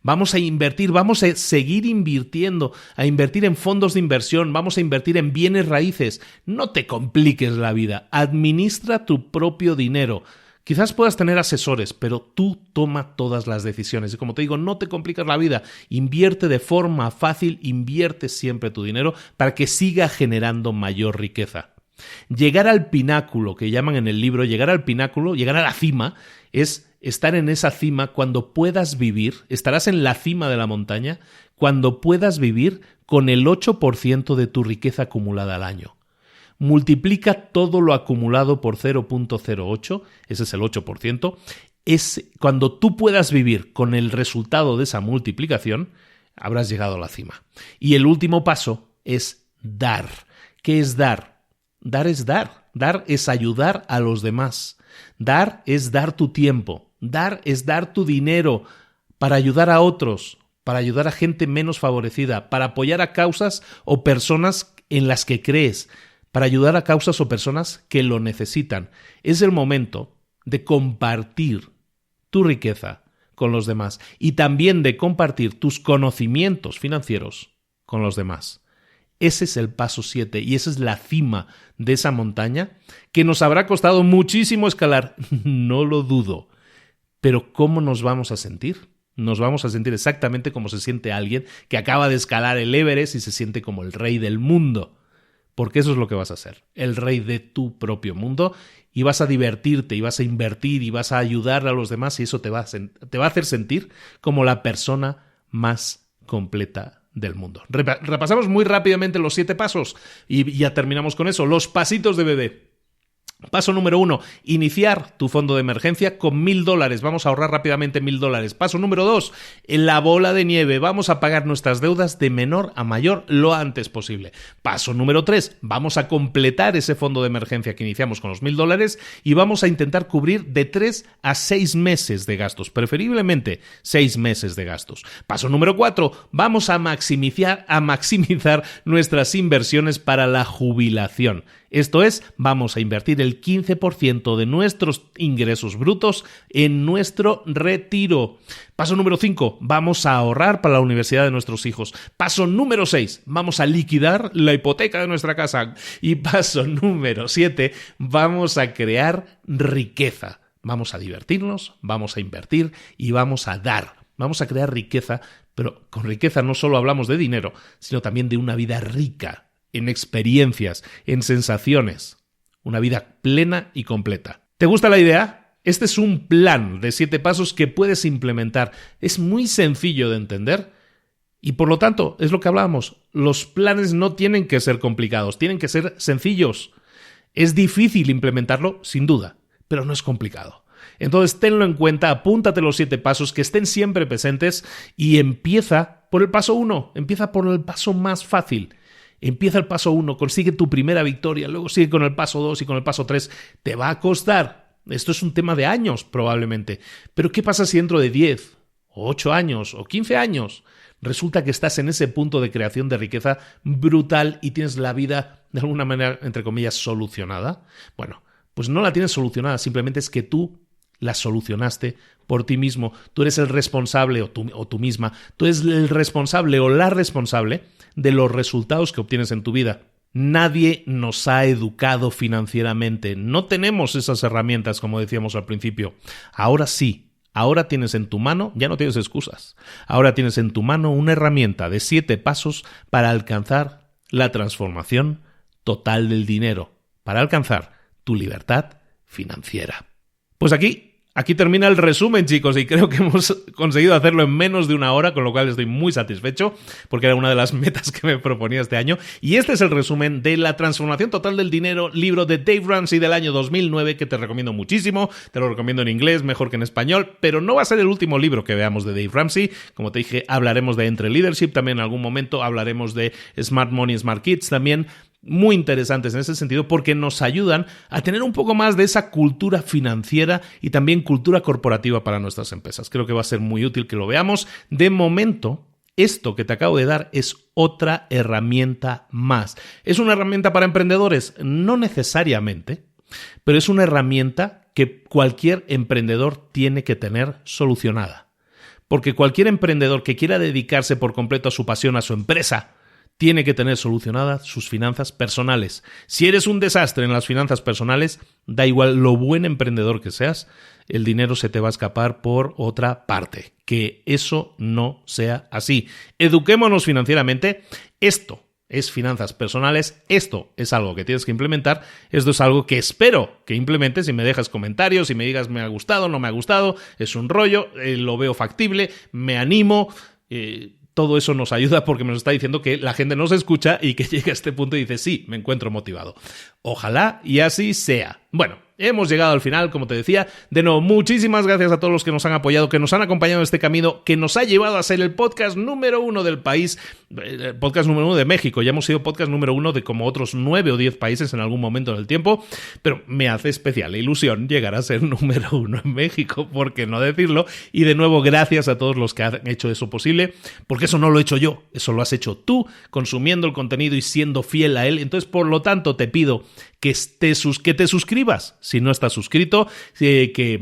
Vamos a invertir, vamos a seguir invirtiendo, a invertir en fondos de inversión, vamos a invertir en bienes raíces. No te compliques la vida, administra tu propio dinero. Quizás puedas tener asesores, pero tú toma todas las decisiones. Y como te digo, no te complicas la vida. Invierte de forma fácil, invierte siempre tu dinero para que siga generando mayor riqueza. Llegar al pináculo, que llaman en el libro, llegar al pináculo, llegar a la cima, es estar en esa cima cuando puedas vivir, estarás en la cima de la montaña, cuando puedas vivir con el 8% de tu riqueza acumulada al año. Multiplica todo lo acumulado por 0.08, ese es el 8%, cuando tú puedas vivir con el resultado de esa multiplicación, habrás llegado a la cima. Y el último paso es dar. ¿Qué es dar? Dar es dar. Dar es ayudar a los demás. Dar es dar tu tiempo. Dar es dar tu dinero para ayudar a otros, para ayudar a gente menos favorecida, para apoyar a causas o personas en las que crees, para ayudar a causas o personas que lo necesitan. Es el momento de compartir tu riqueza con los demás y también de compartir tus conocimientos financieros con los demás. Ese es el paso 7 y esa es la cima de esa montaña que nos habrá costado muchísimo escalar, no lo dudo. Pero ¿cómo nos vamos a sentir? Nos vamos a sentir exactamente como se siente alguien que acaba de escalar el Everest y se siente como el rey del mundo. Porque eso es lo que vas a hacer, el rey de tu propio mundo, y vas a divertirte, y vas a invertir, y vas a ayudar a los demás, y eso te va a hacer sentir como la persona más completa del mundo. Repasamos muy rápidamente los 7 pasos, y ya terminamos con eso. Los pasitos de bebé. Paso número 1, iniciar tu fondo de emergencia con $1,000. Vamos a ahorrar rápidamente $1,000. Paso número 2, en la bola de nieve. Vamos a pagar nuestras deudas de menor a mayor lo antes posible. Paso número 3, vamos a completar ese fondo de emergencia que iniciamos con los $1,000 y vamos a intentar cubrir de 3 a 6 meses de gastos, preferiblemente 6 meses de gastos. Paso número 4, vamos a maximizar nuestras inversiones para la jubilación. Esto es, vamos a invertir el 15% de nuestros ingresos brutos en nuestro retiro. Paso número 5, vamos a ahorrar para la universidad de nuestros hijos. Paso número 6, vamos a liquidar la hipoteca de nuestra casa. Y paso número 7, vamos a crear riqueza. Vamos a divertirnos, vamos a invertir y vamos a dar. Vamos a crear riqueza, pero con riqueza no solo hablamos de dinero, sino también de una vida rica en experiencias, en sensaciones, una vida plena y completa. ¿Te gusta la idea? Este es un plan de 7 pasos que puedes implementar. Es muy sencillo de entender y por lo tanto, es lo que hablábamos, los planes no tienen que ser complicados, tienen que ser sencillos. Es difícil implementarlo, sin duda, pero no es complicado. Entonces tenlo en cuenta, apúntate los 7 pasos que estén siempre presentes y empieza por el paso 1, empieza por el paso más fácil. Empieza el paso 1, consigue tu primera victoria, luego sigue con el paso 2 y con el paso 3. Te va a costar. Esto es un tema de años probablemente. Pero ¿qué pasa si dentro de 10, o 8 años, o 15 años resulta que estás en ese punto de creación de riqueza brutal y tienes la vida de alguna manera, entre comillas, solucionada? Bueno, pues no la tienes solucionada, simplemente es que tú la solucionaste por ti mismo. Tú eres el responsable o tú misma. Tú eres el responsable o la responsable de los resultados que obtienes en tu vida. Nadie nos ha educado financieramente. No tenemos esas herramientas, como decíamos al principio. Ahora sí, ahora tienes en tu mano, ya no tienes excusas. Ahora tienes en tu mano una herramienta de 7 pasos para alcanzar la transformación total del dinero, para alcanzar tu libertad financiera. Pues aquí termina el resumen, chicos, y creo que hemos conseguido hacerlo en menos de 1 hora, con lo cual estoy muy satisfecho, porque era una de las metas que me proponía este año. Y este es el resumen de La transformación total del dinero, libro de Dave Ramsey del año 2009, que te recomiendo muchísimo. Te lo recomiendo en inglés, mejor que en español, pero no va a ser el último libro que veamos de Dave Ramsey. Como te dije, hablaremos de Entre Leadership también en algún momento, hablaremos de Smart Money, Smart Kids también. Muy interesantes en ese sentido porque nos ayudan a tener un poco más de esa cultura financiera y también cultura corporativa para nuestras empresas. Creo que va a ser muy útil que lo veamos. De momento, esto que te acabo de dar es otra herramienta más. ¿Es una herramienta para emprendedores? No necesariamente, pero es una herramienta que cualquier emprendedor tiene que tener solucionada. Porque cualquier emprendedor que quiera dedicarse por completo a su pasión, a su empresa, tiene que tener solucionadas sus finanzas personales. Si eres un desastre en las finanzas personales, da igual lo buen emprendedor que seas, el dinero se te va a escapar por otra parte. Que eso no sea así. Eduquémonos financieramente. Esto es finanzas personales, esto es algo que tienes que implementar, esto es algo que espero que implementes y me dejas comentarios y me digas me ha gustado, no me ha gustado, es un rollo, lo veo factible, me animo, todo eso nos ayuda porque nos está diciendo que la gente nos escucha y que llega a este punto y dice sí, me encuentro motivado. Ojalá y así sea. Bueno, hemos llegado al final, como te decía. De nuevo, muchísimas gracias a todos los que nos han apoyado, que nos han acompañado en este camino, que nos ha llevado a ser el podcast número 1 del país, el podcast número 1 de México. Ya hemos sido podcast número 1 de como otros 9 o 10 países en algún momento del tiempo, pero me hace especial ilusión llegar a ser número 1 en México, ¿por qué no decirlo? Y de nuevo, gracias a todos los que han hecho eso posible, porque eso no lo he hecho yo, eso lo has hecho tú, consumiendo el contenido y siendo fiel a él. Entonces, por lo tanto, te pido que te suscribas si no estás suscrito, que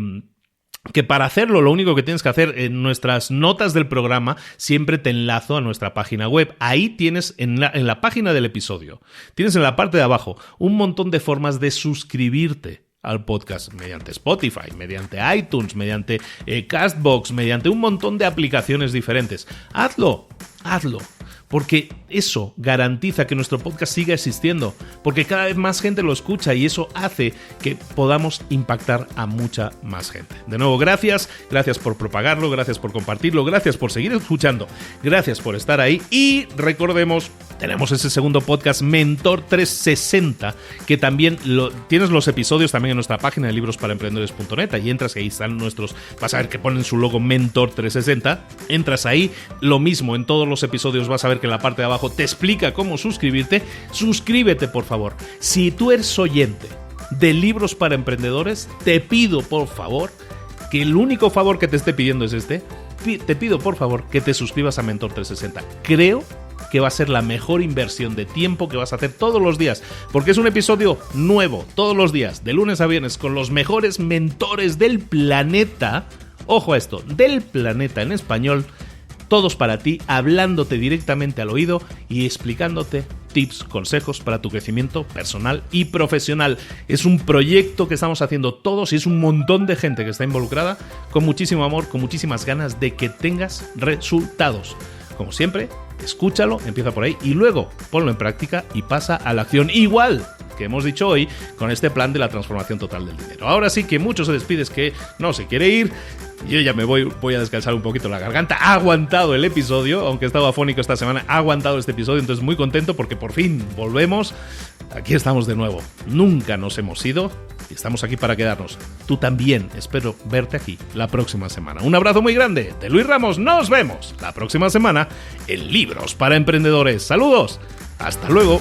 para hacerlo lo único que tienes que hacer en nuestras notas del programa siempre te enlazo a nuestra página web. Ahí tienes en la página del episodio, tienes en la parte de abajo un montón de formas de suscribirte al podcast mediante Spotify, mediante iTunes, mediante Castbox, mediante un montón de aplicaciones diferentes. Hazlo. Porque eso garantiza que nuestro podcast siga existiendo, porque cada vez más gente lo escucha y eso hace que podamos impactar a mucha más gente. De nuevo, gracias por propagarlo, gracias por compartirlo, gracias por seguir escuchando, gracias por estar ahí y recordemos, tenemos ese segundo podcast Mentor 360, que también tienes los episodios también en nuestra página de librosparaemprendedores.net, ahí entras y ahí están nuestros, vas a ver que ponen su logo Mentor 360, entras ahí, lo mismo en todos los episodios vas a ver que en la parte de abajo te explica cómo suscribirte. Suscríbete, por favor. Si tú eres oyente de Libros para Emprendedores, te pido, por favor, que el único favor que te esté pidiendo es te pido, por favor, que te suscribas a Mentor 360. Creo que va a ser la mejor inversión de tiempo que vas a hacer todos los días, porque es un episodio nuevo, todos los días, de lunes a viernes, con los mejores mentores del planeta. Ojo a esto, del planeta en español. Todos para ti, hablándote directamente al oído y explicándote tips, consejos para tu crecimiento personal y profesional. Es un proyecto que estamos haciendo todos y es un montón de gente que está involucrada, con muchísimo amor, con muchísimas ganas de que tengas resultados. Como siempre, escúchalo, empieza por ahí y luego ponlo en práctica y pasa a la acción. Igual que hemos dicho hoy con este plan de la transformación total del dinero. Ahora sí que mucho se despide, es que no se quiere ir. Yo ya me voy a descansar un poquito la garganta. Ha aguantado el episodio, aunque estaba afónico esta semana, ha aguantado este episodio, entonces muy contento porque por fin volvemos. Aquí estamos de nuevo. Nunca nos hemos ido y estamos aquí para quedarnos. Tú también, espero verte aquí la próxima semana. Un abrazo muy grande de Luis Ramos. Nos vemos la próxima semana en Libros para Emprendedores. Saludos. Hasta luego.